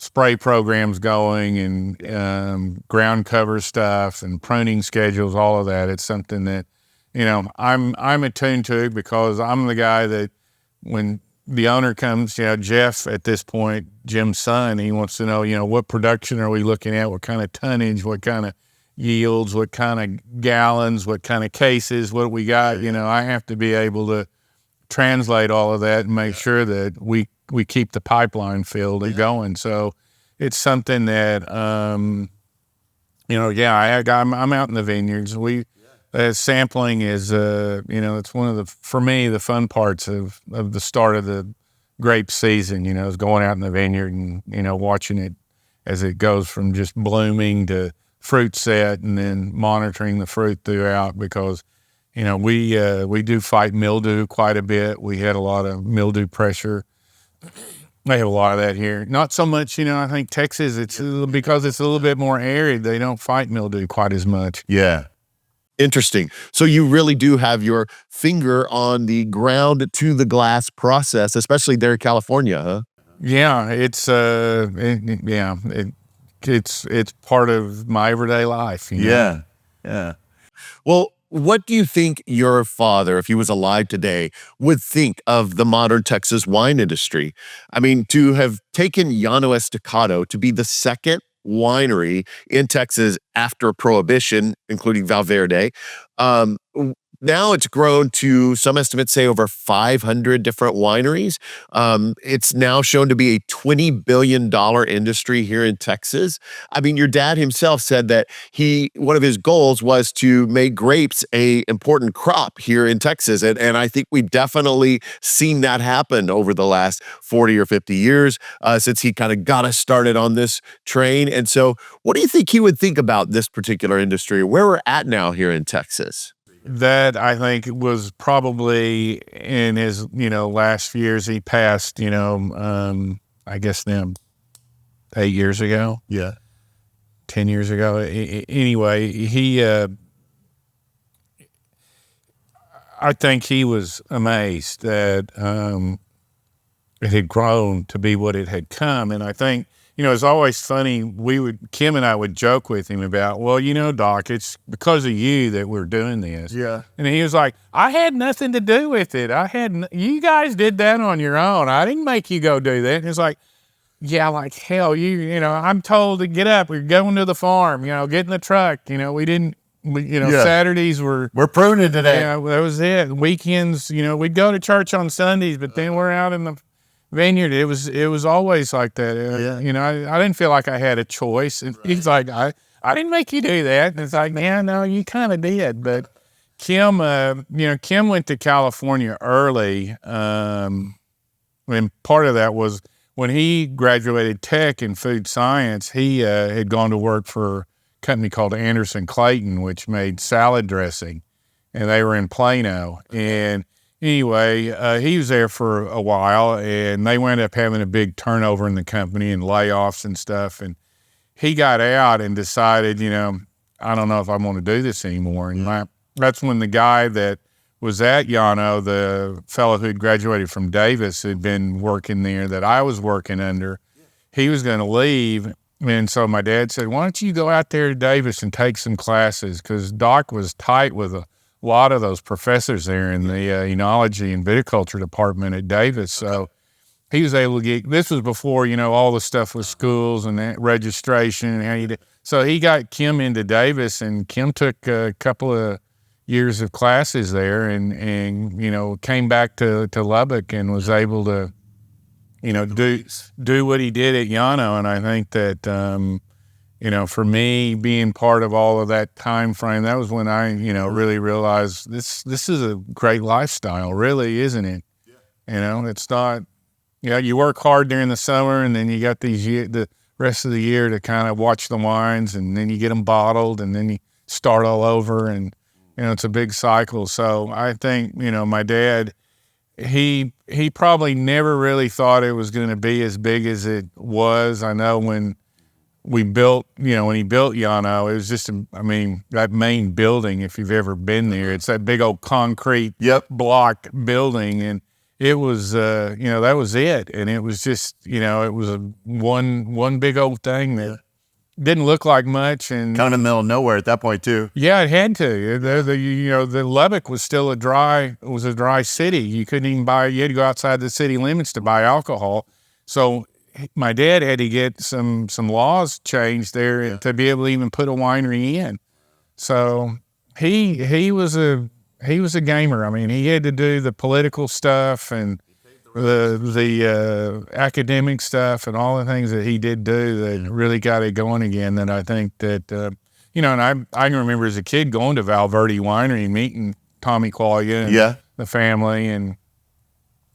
spray programs going and ground cover stuff and pruning schedules, all of that. It's something that, I'm attuned to because I'm the guy that when the owner comes, Jeff at this point, Jim's son, he wants to know, what production are we looking at? What kind of tonnage, what kind of yields, what kind of gallons, what kind of cases, what we got? I have to be able to translate all of that and make sure that we keep the pipeline filled and going. So it's something that, I'm out in the vineyards. Sampling is, it's one of for me, the fun parts of the start of the grape season, is going out in the vineyard and, watching it as it goes from just blooming to fruit set and then monitoring the fruit throughout because, we do fight mildew quite a bit. We had a lot of mildew pressure. They have a lot of that here. Not so much, I think Texas, because it's a little bit more arid, they don't fight mildew quite as much. Yeah. Interesting. So you really do have your finger on the ground to the glass process, especially there in California, huh? Yeah, it's it's part of my everyday life. Yeah. Well, what do you think your father, if he was alive today, would think of the modern Texas wine industry? I mean, to have taken Llano Estacado to be the second winery in Texas after Prohibition, including Valverde, Now it's grown to, some estimates say, over 500 different wineries. It's now shown to be a $20 billion industry here in Texas. I mean, your dad himself said that one of his goals was to make grapes a important crop here in Texas. And I think we've definitely seen that happen over the last 40 or 50 years since he kind of got us started on this train. And so what do you think he would think about this particular industry, where we're at now here in Texas? That I think was probably in his, last years. He passed, I guess now 8 years ago. Yeah. 10 years ago. Anyway, I think he was amazed that it had grown to be what it had come. And I think, it's always funny. Kim and I would joke with him about, well, Doc, it's because of you that we're doing this. Yeah. And he was like, I had nothing to do with it. You guys did that on your own. I didn't make you go do that. And it's like, yeah, like hell, I'm told to get up. We're going to the farm, get in the truck. Saturdays we're pruning today. Yeah, that was it. Weekends, we'd go to church on Sundays, but then we're out in the vineyard. It was always like that. I didn't feel like I had a choice. And he's like, I didn't make you do that. And it's like, man, no, you kind of did. But Kim, Kim went to California early. And part of that was when he graduated tech in food science, he had gone to work for a company called Anderson Clayton, which made salad dressing. And they were in Plano. And anyway, he was there for a while, and they wound up having a big turnover in the company and layoffs and stuff. And he got out and decided, I don't know if I want to do this anymore. And that's when the guy that was at Llano, the fellow who had graduated from Davis, had been working there that I was working under. He was going to leave. And so my dad said, why don't you go out there to Davis and take some classes? Because Doc was tight with a lot of those professors there in the enology and viticulture department at Davis. So he was able to get, this was before, all the stuff with schools and that registration and how you did. So he got Kim into Davis, and Kim took a couple of years of classes there and came back to Lubbock and was able to, do what he did at Llano. And I think that, for me, being part of all of that time frame, that was when I, really realized this is a great lifestyle, really, isn't it? Yeah. It's not, you work hard during the summer, and then you got the rest of the year to kind of watch the wines, and then you get them bottled, and then you start all over, and, it's a big cycle. So I think, my dad, he probably never really thought it was going to be as big as it was. I know when we built, when he built Llano, it was just, that main building, if you've ever been there, it's that big old concrete block building. And it was, that was it. And it was just, it was one big old thing that didn't look like much. And kind of in the middle of nowhere at that point too. Yeah, it had to. The Lubbock was still a dry city. You couldn't even you had to go outside the city limits to buy alcohol. So my dad had to get some laws changed there to be able to even put a winery in. So he was a gamer. He had to do the political stuff and the academic stuff and all the things that he did do that really got it going again. That I think that and I can remember as a kid going to Valverde Winery and meeting Tommy Quaglia and the family, and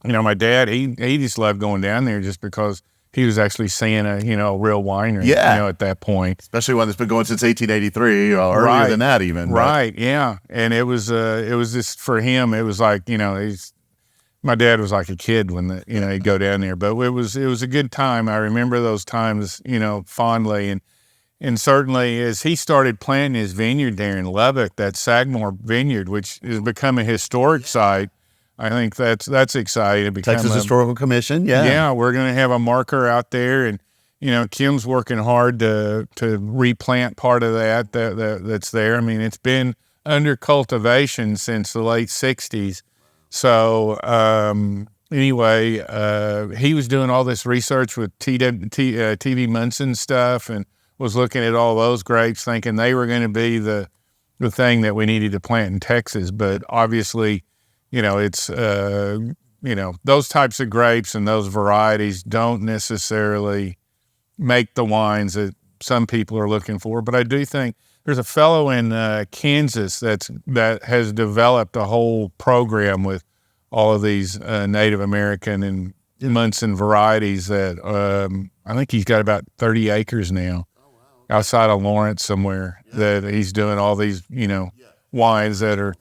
my dad he just loved going down there just because he was actually seeing a real winery at that point, especially one that's been going since 1883 or earlier than that even. Right, yeah. And it was just for him, it was like my dad was like a kid when he'd go down there, but it was a good time. I remember those times fondly, and certainly as he started planting his vineyard there in Lubbock, that Sagamore Vineyard, which has become a historic site. I think that's exciting to become Texas Historical Commission. Yeah, we're going to have a marker out there, and Kim's working hard to replant part of that's there. It's been under cultivation since the late '60s. So anyway, he was doing all this research with TV Munson stuff, and was looking at all those grapes, thinking they were going to be the the thing that we needed to plant in Texas. But obviously, it's those types of grapes and those varieties don't necessarily make the wines that some people are looking for. But I do think there's a fellow in Kansas that has developed a whole program with all of these Native American and Munson varieties that I think he's got about 30 acres now outside of Lawrence somewhere that he's doing all these, wines that are,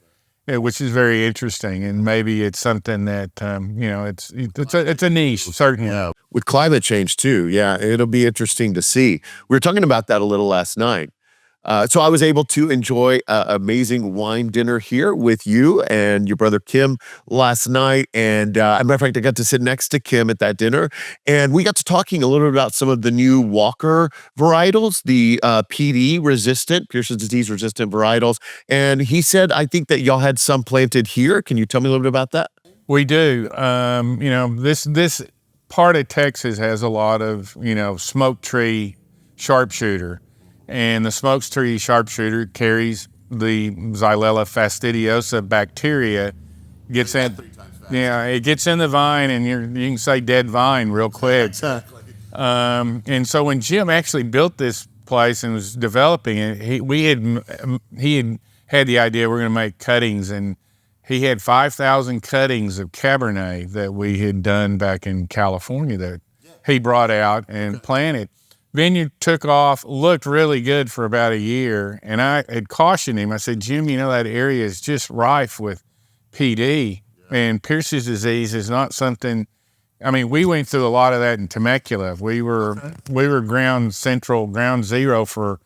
which is very interesting. And maybe it's something that, it's a niche, certainly. Yeah. With climate change too. Yeah. It'll be interesting to see. We were talking about that a little last night. So I was able to enjoy an amazing wine dinner here with you and your brother Kim last night. And as a matter of fact, I got to sit next to Kim at that dinner. And we got to talking a little bit about some of the new Walker varietals, the PD resistant, Pearson's disease resistant varietals. And he said, I think that y'all had some planted here. Can you tell me a little bit about that? We do. This part of Texas has a lot of, smoke tree sharpshooter. And the smoke tree sharpshooter carries the Xylella fastidiosa bacteria. It gets in the vine, and you can say dead vine real quick. And so when Jim actually built this place and was developing it, he had the idea we're going to make cuttings, and he had 5,000 cuttings of Cabernet that we had done back in California that he brought out and planted. Vineyard took off, looked really good for about a year, and I had cautioned him. I said, Jim, that area is just rife with PD, and Pierce's disease is not something. I mean, we went through a lot of that in Temecula. We were ground zero for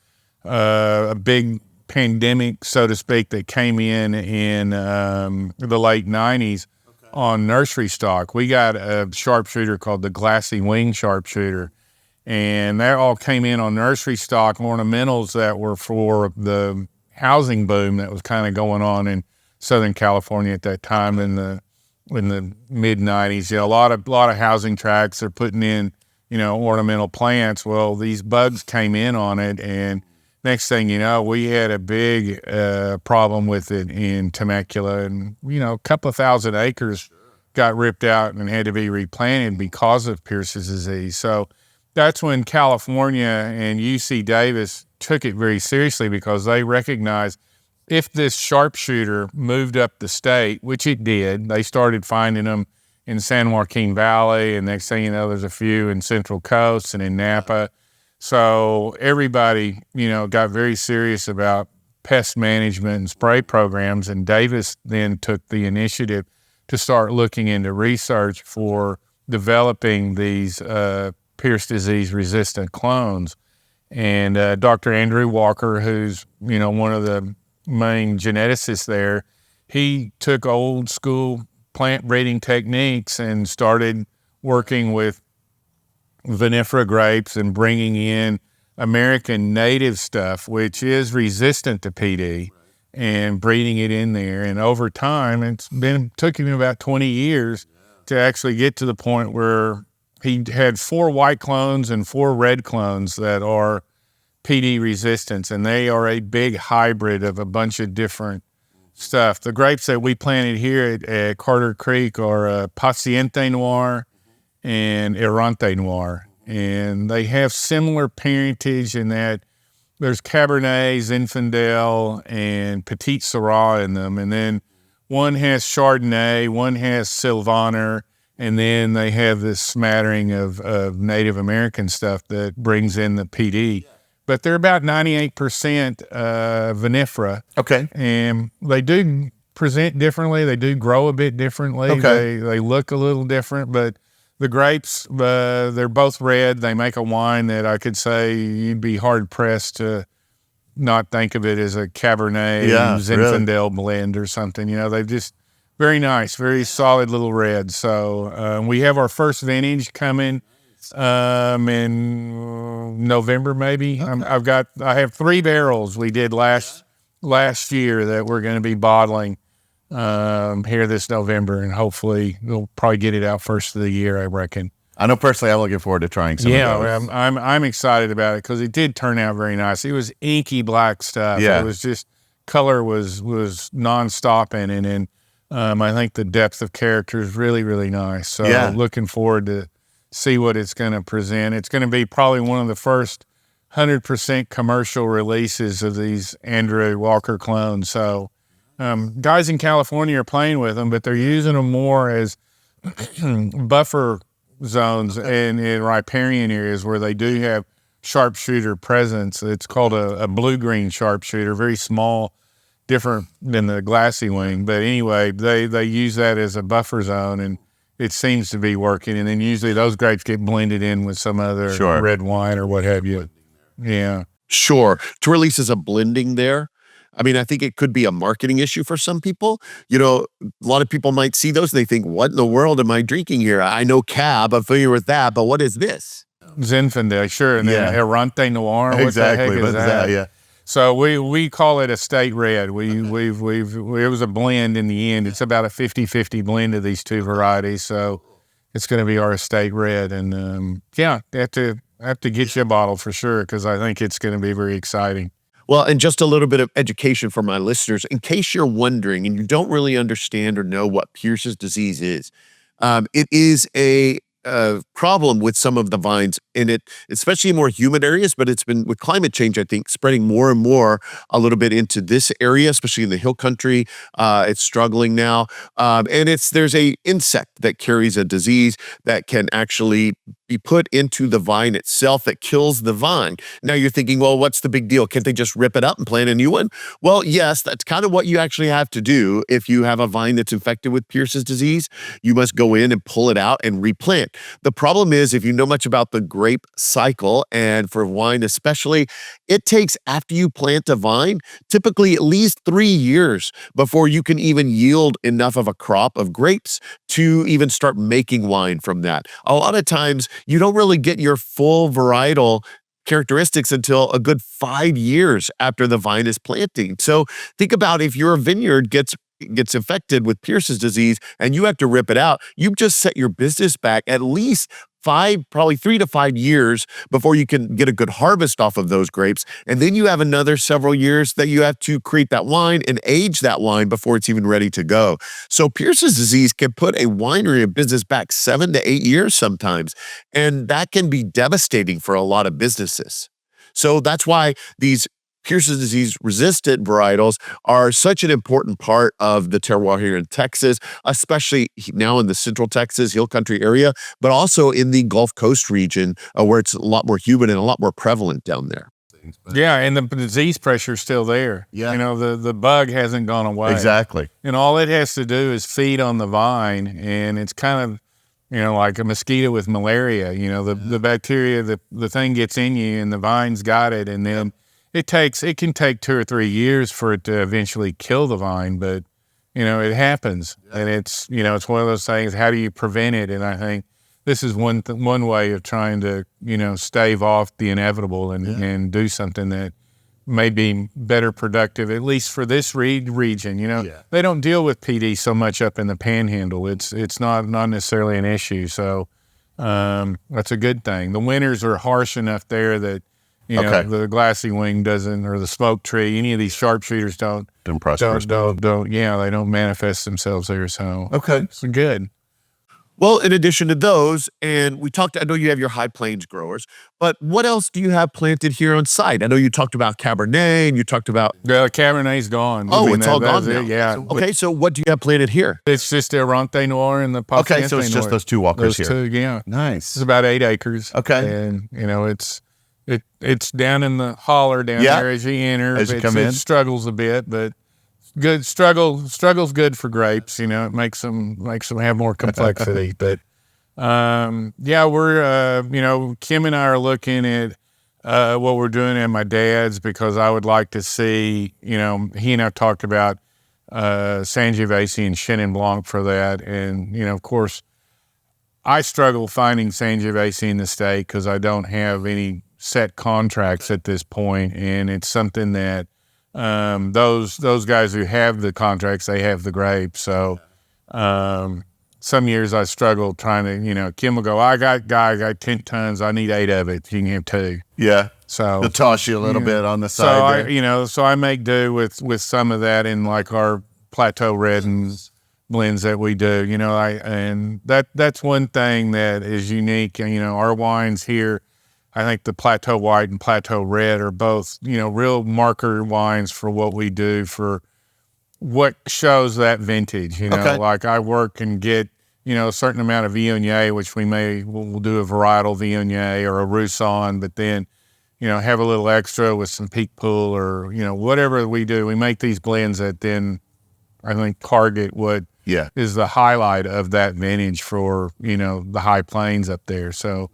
a big pandemic, so to speak, that came in the late 90s on nursery stock. We got a sharpshooter called the glassy wing sharpshooter. And that all came in on nursery stock ornamentals that were for the housing boom that was kind of going on in Southern California at that time in the mid 90s. A lot of housing tracts are putting in, ornamental plants. Well, these bugs came in on it, and next thing you know, we had a big problem with it in Temecula, and a couple of thousand acres got ripped out and had to be replanted because of Pierce's disease. So that's when California and UC Davis took it very seriously, because they recognized if this sharpshooter moved up the state, which it did, they started finding them in San Joaquin Valley, and next thing you know, there's a few in Central Coast and in Napa. So everybody, got very serious about pest management and spray programs, and Davis then took the initiative to start looking into research for developing these Pierce disease resistant clones. And Dr. Andrew Walker, who's, one of the main geneticists there, he took old school plant breeding techniques and started working with vinifera grapes and bringing in American native stuff, which is resistant to PD, and breeding it in there. And over time, took him about 20 years to actually get to the point where he had 4 white clones and 4 red clones that are PD resistant, and they are a big hybrid of a bunch of different stuff. The grapes that we planted here at Carter Creek are Paciente Noir and Errante Noir, and they have similar parentage in that there's Cabernet, Zinfandel, and Petit Syrah in them, and then one has Chardonnay, one has Sylvaner, and then they have this smattering of Native American stuff that brings in the PD. But they're about 98% vinifera. Okay. And they do present differently. They do grow a bit differently. Okay. They look a little different, but the grapes, they're both red. They make a wine that I could say you'd be hard-pressed to not think of it as a Cabernet Zinfandel blend or something. They're just very nice, very solid little reds. So we have our first vintage coming in November, maybe. Okay. I have 3 barrels we did last year that we're going to be bottling here this November, and hopefully we'll probably get it out first of the year, I reckon. I know personally I'm looking forward to trying some of those. I'm excited about it because it did turn out very nice. It was inky black stuff. Yeah. It was just color was nonstop in it, and I think the depth of character is really, really nice. So looking forward to see what it's going to present. It's going to be probably one of the first 100% commercial releases of these Andrew Walker clones. So guys in California are playing with them, but they're using them more as buffer zones in riparian areas where they do have sharpshooter presence. It's called a blue-green sharpshooter, very small, different than the glassy wing. But anyway, they use that as a buffer zone, and it seems to be working. And then usually those grapes get blended in with some other red wine or what have you. Yeah. Sure. To release as a blending there. I mean, I think it could be a marketing issue for some people. You know, a lot of people might see those and they think, what in the world am I drinking here? I know Cab, I'm familiar with that, but what is this? Zinfandel, sure. And then Errante Noir. What the heck is that? Yeah. So we call it a state red. It was a blend in the end. It's about a 50-50 blend of these two varieties. So it's going to be our estate red. And have to get you a bottle for sure, because I think it's going to be very exciting. Well, and just a little bit of education for my listeners, in case you're wondering and you don't really understand or know what Pierce's disease is, it is a problem with some of the vines in it, especially in more humid areas, but it's been with climate change, I think, spreading more and more a little bit into this area, especially in the hill country. It's struggling now. And there's a insect that carries a disease that can actually be put into the vine itself that kills the vine. Now you're thinking, well, what's the big deal? Can't they just rip it up and plant a new one? Well, yes, that's kind of what you actually have to do. If you have a vine that's infected with Pierce's disease, you must go in and pull it out and replant. The problem is, if you know much about the grape cycle, and for wine especially, it takes, after you plant a vine, typically at least 3 years before you can even yield enough of a crop of grapes to even start making wine from that. A lot of times, you don't really get your full varietal characteristics until a good 5 years after the vine is planting. So think about if your vineyard gets infected with Pierce's disease and you have to rip it out, you've just set your business back at least probably 3 to 5 years before you can get a good harvest off of those grapes. And then you have another several years that you have to create that wine and age that wine before it's even ready to go. So Pierce's disease can put a winery and business back 7 to 8 years sometimes. And that can be devastating for a lot of businesses. So that's why these Pierce's disease resistant varietals are such an important part of the terroir here in Texas, especially now in the central Texas hill country area, but also in the Gulf Coast region where it's a lot more humid and a lot more prevalent down there. Yeah, and the disease pressure is still there. Yeah. You know, the bug hasn't gone away. Exactly. And all it has to do is feed on the vine, and it's kind of, you know, like a mosquito with malaria. You know, the bacteria, the thing gets in you, and the vine's got it, and then it can take 2 or 3 years for it to eventually kill the vine, but, you know, it happens. And it's, you know, it's one of those things, how do you prevent it? And I think this is one way of trying to, you know, stave off the inevitable and do something that may be better productive, at least for this region. You know, they don't deal with PD so much up in the Panhandle. It's not necessarily an issue. So that's a good thing. The winters are harsh enough there that, you know, the glassy wing doesn't, or the smoke tree, any of these sharpshooters don't they don't manifest themselves there. So, it's good. Well, in addition to those, and I know you have your High Plains growers, but what else do you have planted here on site? I know you talked about Cabernet and you talked about... The Cabernet's gone. Oh, it's all gone now. Yeah. Okay, so what do you have planted here? It's just the Errante Noir and the Paciente Noir. Okay, so it's just those two walkers here. Those two, yeah. Nice. It's about 8 acres. Okay. And, you know, it's down in the holler down there as you enter. As you come in. It struggles a bit, but good. Struggle's good for grapes. You know, it makes them have more complexity. But we're you know, Kim and I are looking at what we're doing at my dad's, because I would like to see, you know, he and I talked about Sangiovese and Chenin Blanc for that, and you know, of course, I struggle finding Sangiovese in the state because I don't have any set contracts at this point, and it's something that those guys who have the contracts, they have the grapes. So some years I struggled trying to, Kim will go, I got 10 tons. I need 8 of it. You can have 2. Yeah. So They'll toss you a little bit on the side. So I make do with some of that in like our Plateau Red and blends that we do, and that's one thing that is unique. Our wines here, I think the Plateau White and Plateau Red are both, real marker wines for what we do, for what shows that vintage. Like I work and get, a certain amount of Viognier, which we'll do a varietal Viognier or a Roussanne, but then, have a little extra with some Peak Pool or, whatever we do. We make these blends that then I think target what is the highlight of that vintage for, the high plains up there. So,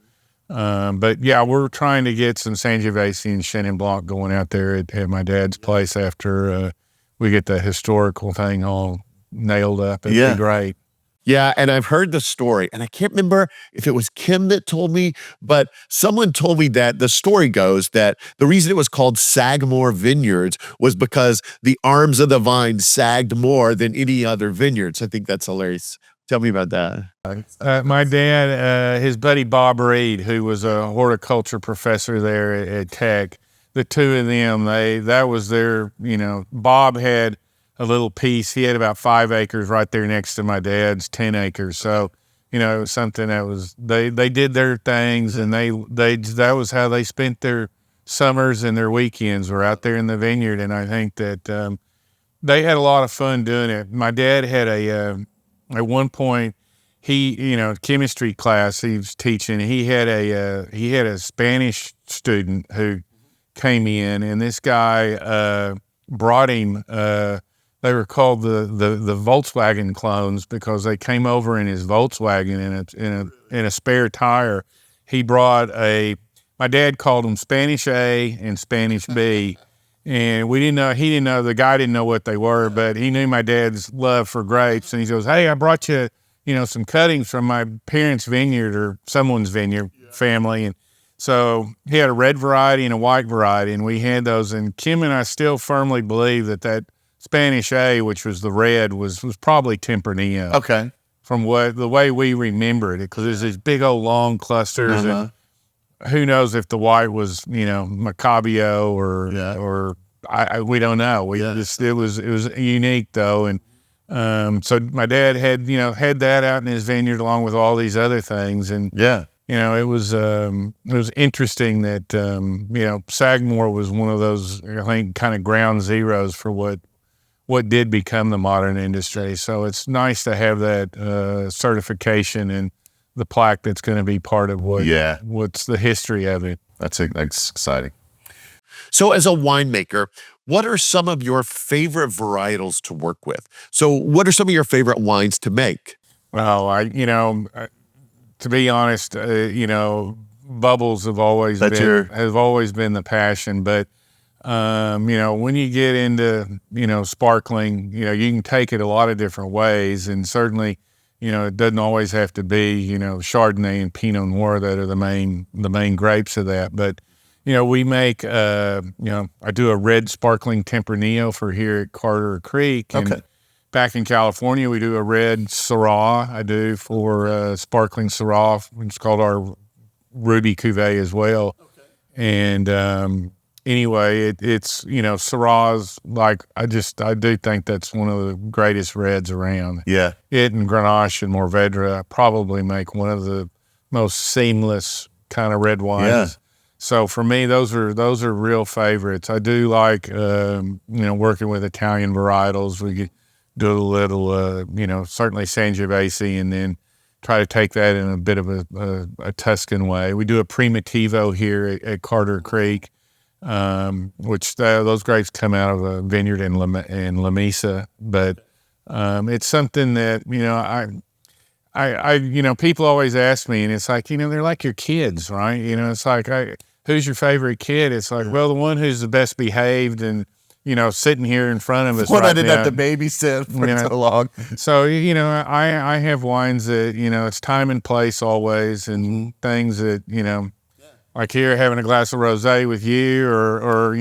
but yeah, we're trying to get some Sangiovese and Chenin Blanc going out there at my dad's place after we get the historical thing all nailed up. It'd be great. Yeah, and I've heard the story, and I can't remember if it was Kim that told me, but someone told me that the story goes that the reason it was called Sagamore Vineyards was because the arms of the vine sagged more than any other vineyards. I think that's hilarious. Tell me about that. My dad, his buddy Bob Reed, who was a horticulture professor there at Tech, the two of them, that was their, Bob had a little piece. He had about 5 acres right there next to my dad's 10 acres. So, it was something that was, they did their things, and that was how they spent their summers and their weekends, were out there in the vineyard. And I think that they had a lot of fun doing it. My dad had at one point, he, chemistry class he was teaching, he had a Spanish student who came in, and this guy brought him, they were called the Volkswagen clones because they came over in his Volkswagen in a spare tire. He brought my dad called them Spanish A and Spanish B. And he didn't know, the guy didn't know what they were, but he knew my dad's love for grapes. And he goes, hey, I brought you, some cuttings from my parents' vineyard or someone's vineyard family. And so he had a red variety and a white variety, and we had those. And Kim and I still firmly believe that Spanish A, which was the red, was probably Tempranillo. Okay. From the way we remember it, because there's these big old long clusters, and who knows if the white was, Macabeo or we don't know. It was unique though, and so my dad had that out in his vineyard along with all these other things, and it was interesting that Sagamore was one of those, I think, kind of ground zeros for what did become the modern industry. So it's nice to have that certification and the plaque that's going to be part of what's the history of it. That's exciting. So as a winemaker, what are some of your favorite varietals to work with? So what are some of your favorite wines to make? Well, to be honest, bubbles have always been the passion, but when you get into, sparkling, you can take it a lot of different ways, and certainly, it doesn't always have to be, Chardonnay and Pinot Noir that are the main grapes of that. But, we make, I do a red sparkling Tempranillo for here at Carter Creek. And back in California, we do a red Syrah. I do for sparkling Syrah. It's called our Ruby Cuvée as well. And, anyway, it's Syrah's, like, I do think that's one of the greatest reds around. Yeah. It and Grenache and Mourvèdre probably make one of the most seamless kind of red wines. Yeah. So for me, those are real favorites. I do like working with Italian varietals. We could do a little certainly Sangiovese, and then try to take that in a bit of a Tuscan way. We do a Primitivo here at Carter Creek. Which those grapes come out of a vineyard in La Mesa, but it's something that I people always ask me, and it's like they're like your kids, right? It's like who's your favorite kid? It's like, well, the one who's the best behaved and sitting here in front of us. What I didn't have to babysit for so long. So I have wines that it's time and place always, and things that like here, having a glass of rosé with you, or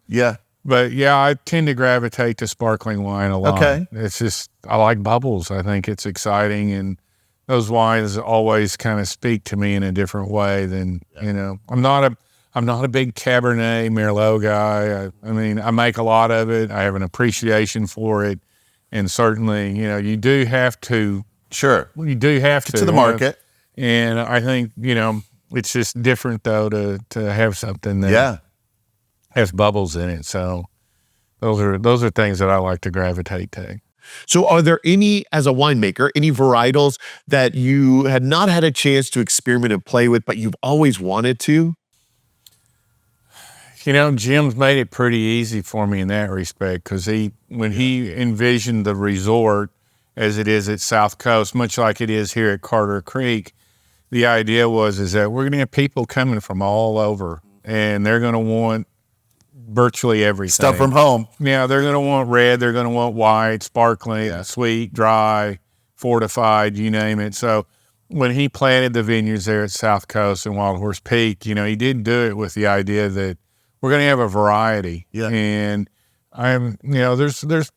Yeah. But yeah, I tend to gravitate to sparkling wine a lot. Okay. It's just, I like bubbles. I think it's exciting, and those wines always kind of speak to me in a different way than, I'm not a big Cabernet Merlot guy. I mean, I make a lot of it. I have an appreciation for it. And certainly, you do have to. Sure. You do have to the market. And I think, it's just different, though, to have something that has bubbles in it. So those are things that I like to gravitate to. So are there any, as a winemaker, any varietals that you had not had a chance to experiment and play with, but you've always wanted to? Jim's made it pretty easy for me in that respect, because when he envisioned the resort as it is at South Coast, much like it is here at Carter Creek, the idea is that we're going to have people coming from all over, and they're going to want virtually everything. Stuff from home. Yeah, they're going to want red, they're going to want white, sparkling, sweet, dry, fortified, you name it. So when he planted the vineyards there at South Coast and Wild Horse Peak, he did do it with the idea that we're going to have a variety. Yeah. And there's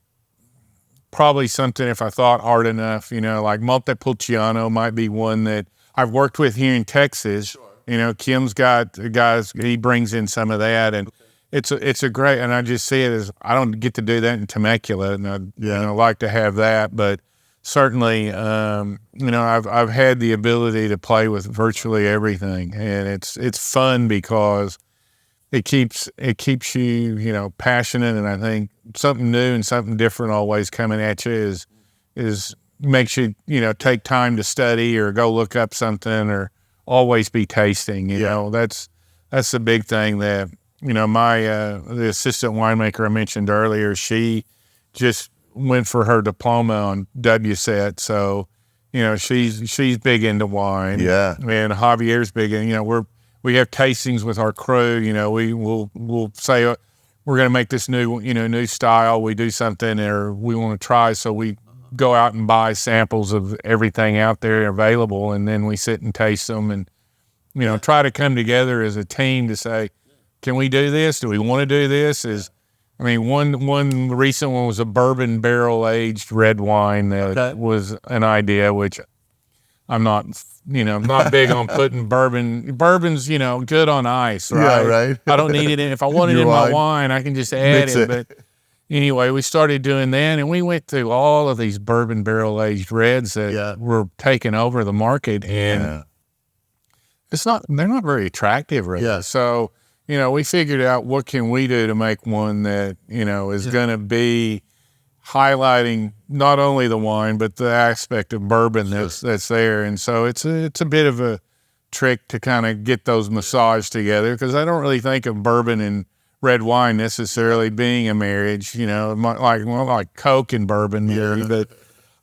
probably something, if I thought hard enough, like Montepulciano might be one that I've worked with here in Texas. Sure. Kim's got guys, he brings in some of that, and it's a great, and I just see it as, I don't get to do that in Temecula, and I like to have that, but certainly, I've had the ability to play with virtually everything, and it's fun because it keeps you, passionate, and I think something new and something different always coming at you is makes you, take time to study or go look up something or always be tasting, that's the big thing that, my, the assistant winemaker I mentioned earlier, she just went for her diploma on WSET. So, she's big into wine. Yeah. And Javier's big in, we have tastings with our crew, we'll say, we're going to make this new style. We do something or we want to try. So we go out and buy samples of everything out there available. And then we sit and taste them and, try to come together as a team to say, can we do this? Do we want to do this? One recent one was a bourbon barrel aged red wine that was an idea, which I'm not big on putting bourbon. Bourbon's, good on ice, right? Yeah, right. I don't need it in. If I want it in my wine, I can just add it. But anyway, we started doing that, and we went through all of these bourbon barrel aged reds that were taking over the market, and they're not very attractive, really. Yeah. So, we figured out what can we do to make one that, is going to be highlighting not only the wine, but the aspect of bourbon that's there. And so it's a bit of a trick to kind of get those massaged together, because I don't really think of bourbon and red wine necessarily being a marriage, like Coke and bourbon, but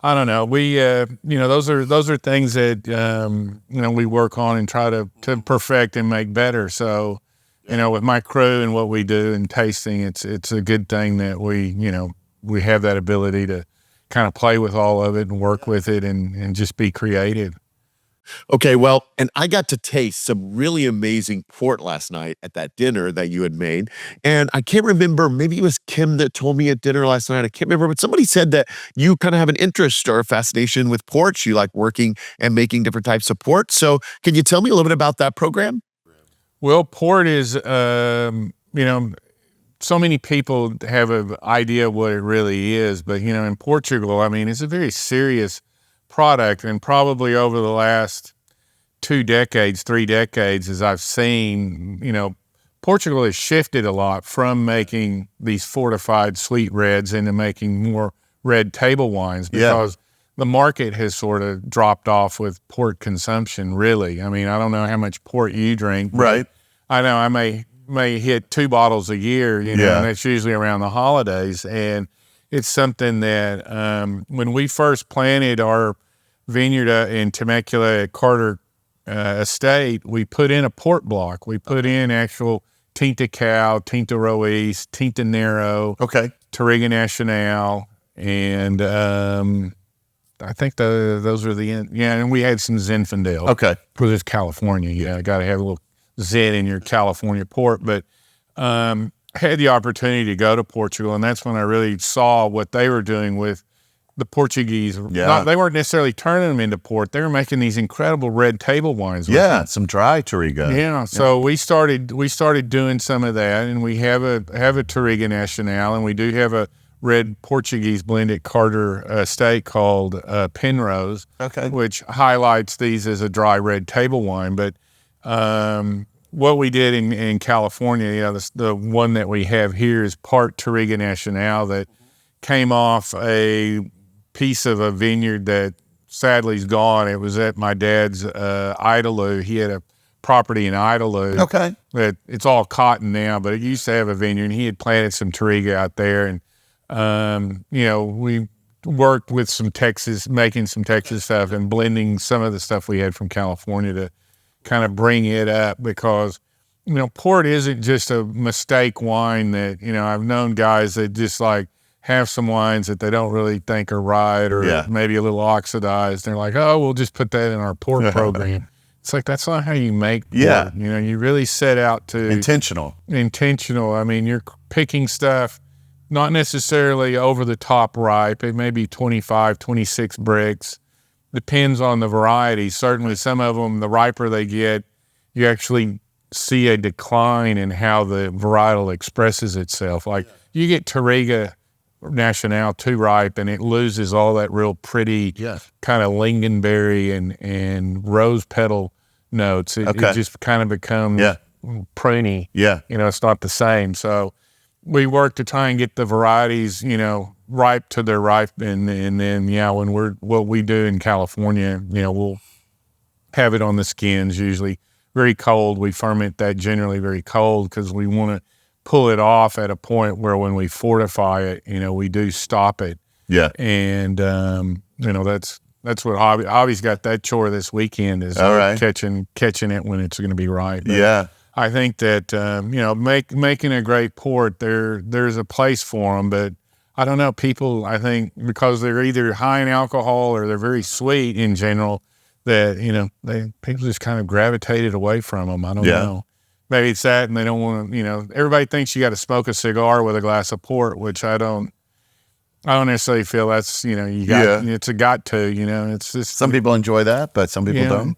I don't know. We, those are things that, we work on and try to perfect and make better. So, with my crew and what we do and tasting, it's a good thing that we have that ability to kind of play with all of it and work with it and just be creative. Okay, well, and I got to taste some really amazing port last night at that dinner that you had made. And I can't remember, maybe it was Kim that told me at dinner last night. I can't remember, but somebody said that you kind of have an interest or a fascination with ports. You like working and making different types of ports. So can you tell me a little bit about that program? Well, port is, so many people have an idea of what it really is, but, in Portugal, it's a very serious product, and probably over the last 3 decades, as I've seen, Portugal has shifted a lot from making these fortified sweet reds into making more red table wines, because the market has sort of dropped off with port consumption, really. I don't know how much port you drink. Right. I know I may hit 2 bottles a year, and that's usually around the holidays. And it's something that when we first planted our vineyard in Temecula at Carter Estate, we put in a port block. We put in actual Tinta Cal, Tinta Roís, Tinta Nero, Touriga Nacional, and I think those are and we had some Zinfandel. Okay. Because it's California. Got to have a little Zin in your California port, but had the opportunity to go to Portugal, and that's when I really saw what they were doing with the Portuguese. Yeah. They weren't necessarily turning them into port. They were making these incredible red table wines. with them. Some dry Touriga. Yeah. So we started doing some of that, and we have a Touriga Nacional, and we do have a red Portuguese blended Carter estate called Penrose, which highlights these as a dry red table wine. But what we did in California, the one that we have here is part Touriga Nacional that came off a piece of a vineyard that sadly is gone. It was at my dad's Idalou. He had a property in Idalou. It's all cotton now, but it used to have a vineyard, and he had planted some Touriga out there. And, we worked with some Texas, making some Texas stuff and blending some of the stuff we had from California to kind of bring it up, because, port isn't just a mistake wine that, I've known guys that just like have some wines that they don't really think are right, or maybe a little oxidized. They're like, oh, we'll just put that in our port program. It's like, that's not how you make port. You really set out to... Intentional. I mean, you're picking stuff not necessarily over the top ripe. It may be 25, 26 bricks. Depends on the variety. Certainly some of them, the riper they get, you actually see a decline in how the varietal expresses itself. Like you get Touriga Nacional too ripe, and it loses all that real pretty kind of lingonberry and rose petal notes. It just kind of becomes pruny. It's not the same. So we work to try and get the varieties, ripe to their ripe, and then when what we do in California, we'll have it on the skins, usually very cold. We ferment that generally very cold because we want to pull it off at a point where when we fortify it, we do stop it. And that's what Hobby's got that chore this weekend is catching it when it's going to be right. But I think that making a great port, there's a place for them, but I don't know. People, I think, because they're either high in alcohol or they're very sweet in general, that people just kind of gravitated away from them. I don't know. Maybe it's that, and they don't want to. Everybody thinks you got to smoke a cigar with a glass of port, which I don't necessarily feel that's you got. It's a got to. It's just some people enjoy that, but some people don't.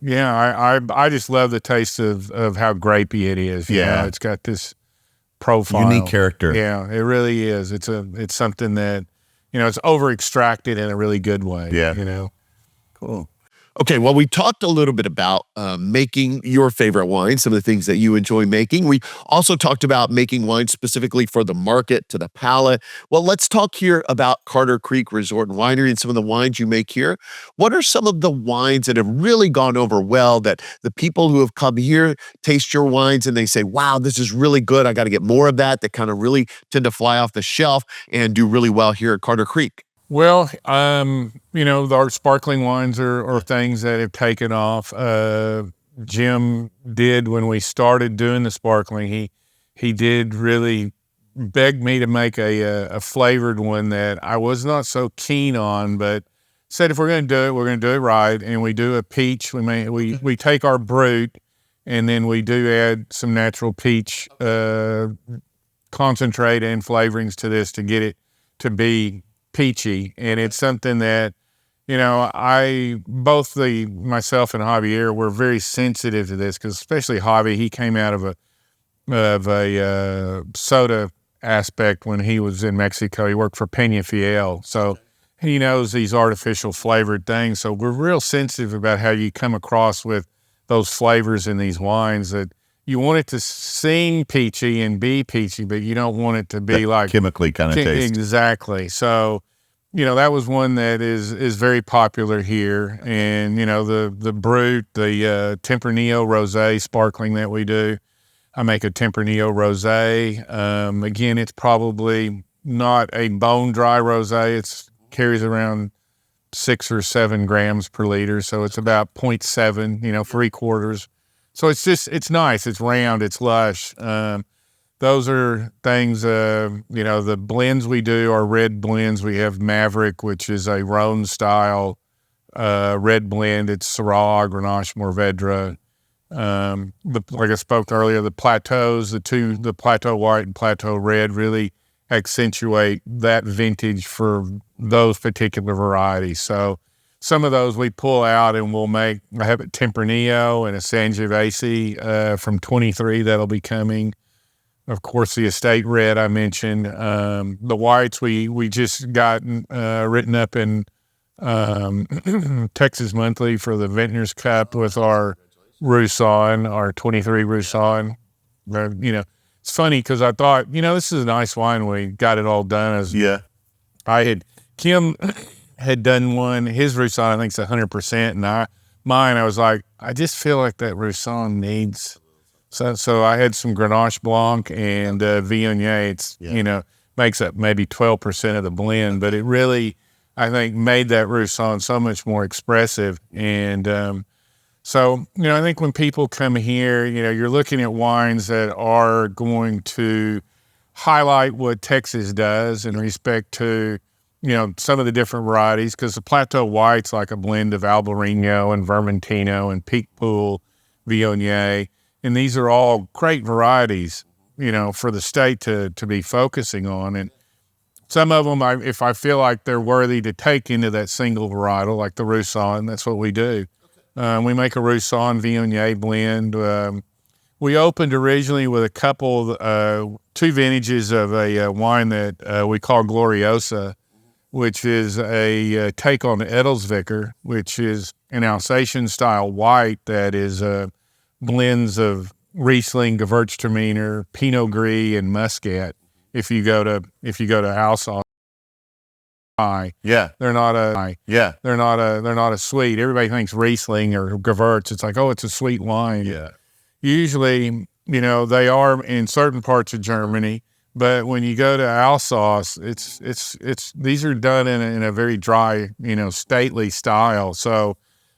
I just love the taste of how grapey it is. It's got this profile, unique character. Yeah, it really is. It's something that it's over extracted in a really good way. Cool. Okay, well, we talked a little bit about making your favorite wine, some of the things that you enjoy making. We also talked about making wine specifically for the market, to the palate. Well, let's talk here about Carter Creek Resort and Winery and some of the wines you make here. What are some of the wines that have really gone over well, that the people who have come here taste your wines and they say, wow, this is really good, I got to get more of that kind of really tend to fly off the shelf and do really well here at Carter Creek? Well, our sparkling wines are things that have taken off. Jim did, when we started doing the sparkling, he did really beg me to make a flavored one that I was not so keen on, but said if we're going to do it, we're going to do it right. And we do a peach. We take our brut, and then we do add some natural peach concentrate and flavorings to this to get it to be peachy. And it's something that myself and Javier were very sensitive to this, because especially Javi, he came out of a soda aspect when he was in Mexico. He worked for Peñafiel, so he knows these artificial flavored things. So we're real sensitive about how you come across with those flavors in these wines, that you want it to seem peachy and be peachy, but you don't want it to be like chemically kind of taste. Exactly. So, that was one that is very popular here. And, the brut, the Tempranillo Rosé sparkling that we do, I make a Tempranillo Rosé. Again, it's probably not a bone dry rosé. It carries around 6 or 7 grams per liter. So it's about 0.7, 3/4. So it's nice. It's round. It's lush. Those are things, the blends we do are red blends. We have Maverick, which is a Rhone style red blend. It's Syrah, Grenache, Mourvedre. Like I spoke earlier, the plateaus, the Plateau White and Plateau Red really accentuate that vintage for those particular varieties. So some of those we pull out and we'll make. I have a Tempranillo and a Sangiovese from 23 that'll be coming. Of course, the estate red I mentioned. The whites we just got written up in Texas Monthly for the Vintners Cup with our Roussan, our 23 Roussan. It's funny because I thought, this is a nice wine. We got it all done. Kim had done one, his Roussan, I think it's 100%. And I was like, I just feel like that Roussan needs. So I had some Grenache Blanc and Viognier. It's, makes up maybe 12% of the blend, but it really, I think, made that Roussan so much more expressive. And so, I think when people come here, you're looking at wines that are going to highlight what Texas does in respect to, some of the different varieties, because the Plateau White's like a blend of Albarino and Vermentino and Picpoul, Viognier. And these are all great varieties, for the state to be focusing on. And some of them, if I feel like they're worthy to take into that single varietal, like the Roussan, that's what we do. We make a Roussan Viognier blend. We opened originally with a couple, 2 vintages of a wine that we call Gloriosa, which is a take on the Edelsvicker, which is an Alsatian-style white that is blends of Riesling, Gewürztraminer, Pinot Gris, and Muscat. If you go to Alsace, they're not a sweet. Everybody thinks Riesling or Gewürz. It's like, oh, it's a sweet wine. Yeah. Usually, they are in certain parts of Germany, but when you go to Alsace, it's these are done in a very dry, stately style. So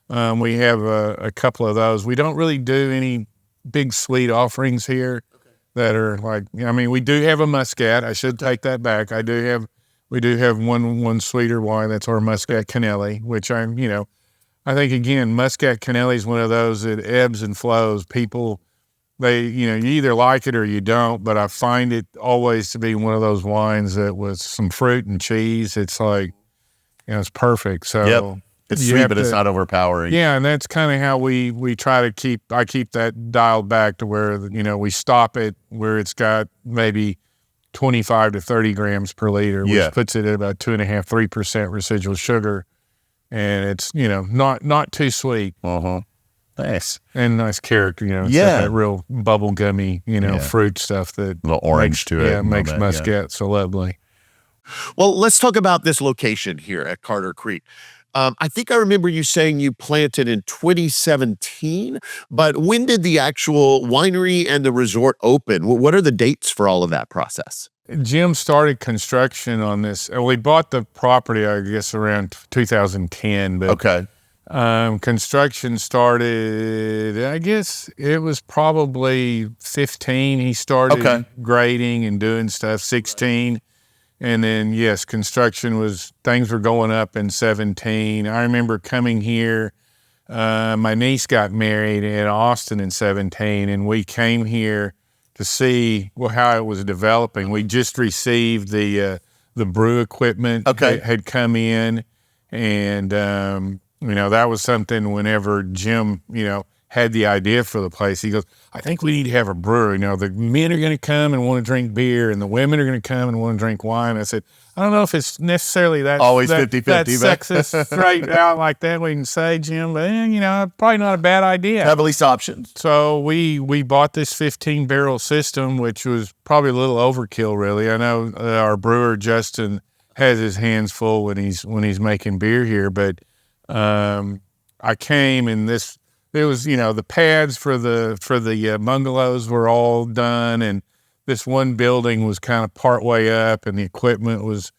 we have a couple of those. We don't really do any big sweet offerings here that are like, we do have a Muscat. I should take that back. We do have one sweeter wine. That's our Muscat Canelli, which I think, again, Muscat Canelli is one of those that ebbs and flows. People, you either like it or you don't, but I find it always to be one of those wines that with some fruit and cheese, it's like, it's perfect. So yep. It's sweet, but it's not overpowering. Yeah, and that's kind of how we try to I keep that dialed back to where, we stop it where it's got maybe 25 to 30 grams per liter, which puts it at about 2.5–3% residual sugar. And it's, not too sweet. Uh-huh. Nice. And nice character, it's got that real bubble gummy, fruit stuff that a little orange to it. Yeah, makes Muscat so lovely. Well, let's talk about this location here at Carter Creek. I think I remember you saying you planted in 2017, but when did the actual winery and the resort open? What are the dates for all of that process? Jim started construction on this. We bought the property, I guess, around 2010. But, okay. Construction started, I guess it was probably 15. He started grading and doing stuff, 16. And then, yes, things were going up in 17. I remember coming here. My niece got married in Austin in 17, and we came here to see how it was developing. We just received the brew equipment that had come in, and that was something. Whenever Jim had the idea for the place, he goes, I think we need to have a brewery. The men are going to come and want to drink beer, and the women are going to come and want to drink wine. I said, I don't know if it's necessarily that always 50-50, that sexist straight out like that. We can say, Jim, but probably not a bad idea. Have at least options. So we bought this 15-barrel system, which was probably a little overkill, really. I know our brewer Justin has his hands full when he's making beer here, but I came and it was, the pads for the bungalows were all done, and this one building was kind of part way up, and the equipment was,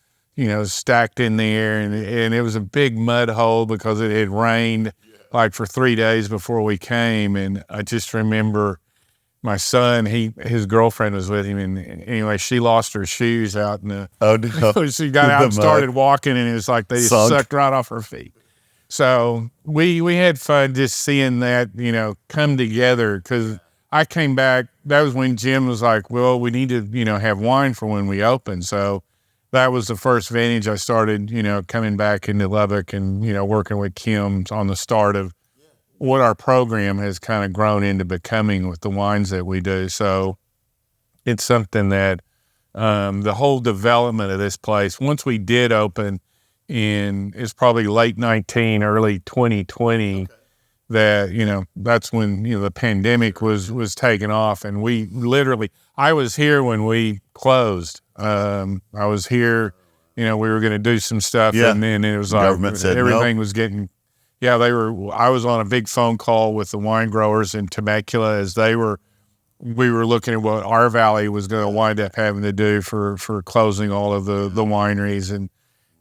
stacked in there, and it was a big mud hole because it had rained like for 3 days before we came. And I just remember my son, his girlfriend was with him, and anyway, she lost her shoes out in the, she got out and started walking, and it was like they just sucked right off her feet. So we had fun just seeing that, come together, because I came back. That was when Jim was like, well, we need to, have wine for when we open. So that was the first vintage I started, coming back into Lubbock and, working with Kim on the start of what our program has kind of grown into becoming with the wines that we do. So it's something that the whole development of this place, once we did open it's probably late 19, early 2020, that, that's when, the pandemic was taking off. And we literally, I was here when we closed. I was here, we were going to do some stuff. Yeah. And then it was like, Government said everything no. was getting, I was on a big phone call with the wine growers in Temecula as we were looking at what our valley was going to wind up having to do for closing all of the wineries and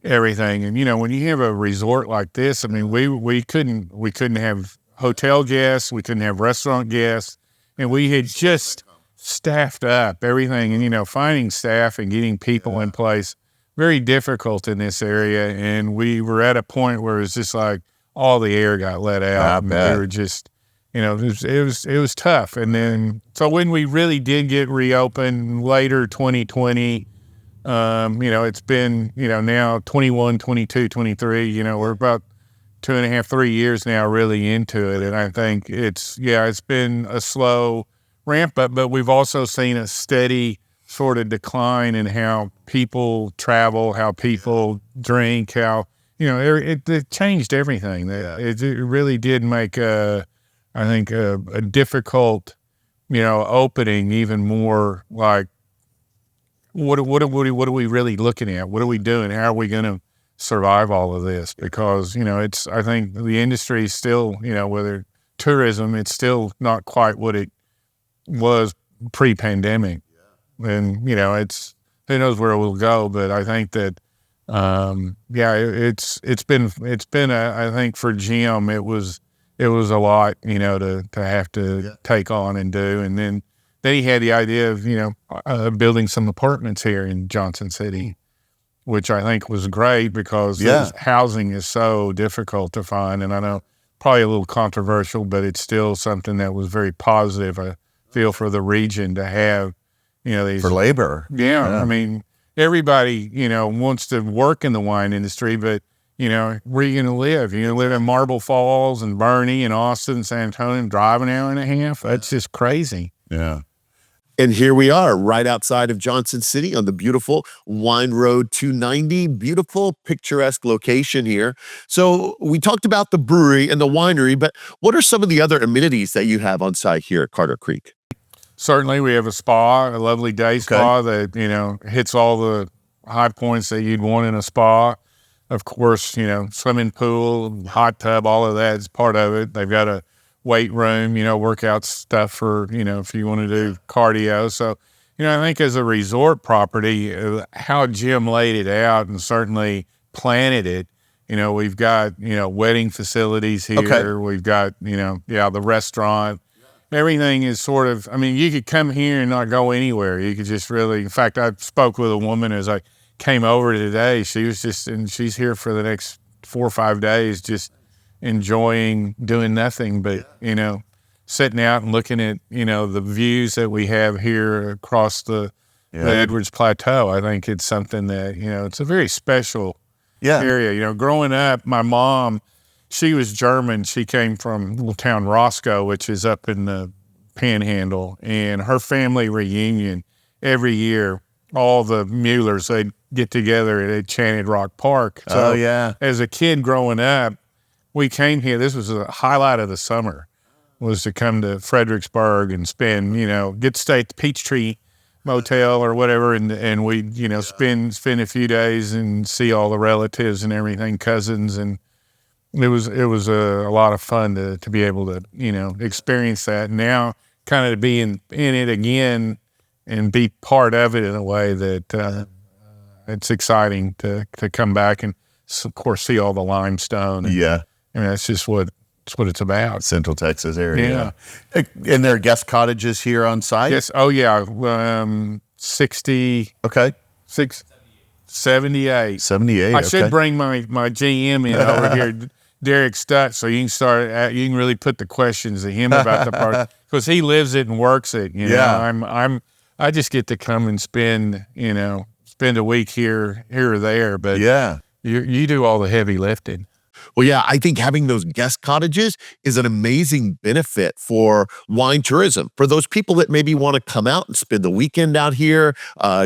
everything. And, when you have a resort like this, I mean, we couldn't have hotel guests, we couldn't have restaurant guests, and we had just staffed up everything. And, finding staff and getting people in place, very difficult in this area. And we were at a point where it was just like all the air got let out. And we were just, it was tough. And then, so when we really did get reopened later 2020, it's been, now 21, 22, 23, we're about 2.5, 3 years now really into it. And I think it's been a slow ramp up, but we've also seen a steady sort of decline in how people travel, how people drink, how, it changed everything. It really did make I think a difficult, opening even more like, what are we really looking at? What are we doing? How are we going to survive all of this? Because, I think the industry is still, whether tourism, it's still not quite what it was pre-pandemic. And, who knows where it will go, but I think that, it's been I think for Jim, it was a lot, to have to take on and do. And then he had the idea of, building some apartments here in Johnson City, which I think was great because housing is so difficult to find. And I know probably a little controversial, but it's still something that was very positive, I feel, for the region to have, these. For labor. Yeah. I mean, everybody, wants to work in the wine industry, but where are you going to live? You're going to live in Marble Falls and Bernie and Austin, San Antonio, and drive an hour and a half? That's just crazy. Yeah. And here we are right outside of Johnson City on the beautiful Wine Road 290, beautiful picturesque location here. So we talked about the brewery and the winery, but what are some of the other amenities that you have on site here at Carter Creek? Certainly we have a spa, a lovely day spa that, hits all the high points that you'd want in a spa. Of course, swimming pool, hot tub, all of that is part of it. They've got a weight room, workout stuff for, if you want to do cardio. So, I think as a resort property, how Jim laid it out and certainly planted it, we've got, wedding facilities here. Okay. We've got, the restaurant. Everything is sort of, I mean, you could come here and not go anywhere. You could just really, in fact, I spoke with a woman as I came over today. She was and she's here for the next 4 or 5 days, just enjoying doing nothing but, sitting out and looking at, the views that we have here across the Edwards Plateau. I think it's something that, it's a very special area. Growing up, my mom, she was German. She came from a little town Roscoe, which is up in the Panhandle, and her family reunion every year, all the Muellers, they'd get together at Enchanted Rock Park. So as a kid growing up, we came here. This was a highlight of the summer, was to come to Fredericksburg and spend, get to stay at the Peachtree Motel or whatever, and we'd, spend a few days and see all the relatives and everything, cousins, and it was a lot of fun to be able to, experience that. Now kind of to be in it again and be part of it in a way that it's exciting to come back and, of course, see all the limestone. And, I mean, that's just what it's about. Central Texas area. Yeah. And there are guest cottages here on site? Yes. Oh, yeah. 60. Okay. 78. 78. I should bring my GM in over here, Derek Stutz, so you can really put the questions to him about the part, because he lives it and works it. I just get to come and spend spend a week here or there, but Yeah. you do all the heavy lifting. Well, yeah, I think having those guest cottages is an amazing benefit for wine tourism. For those people that maybe want to come out and spend the weekend out here,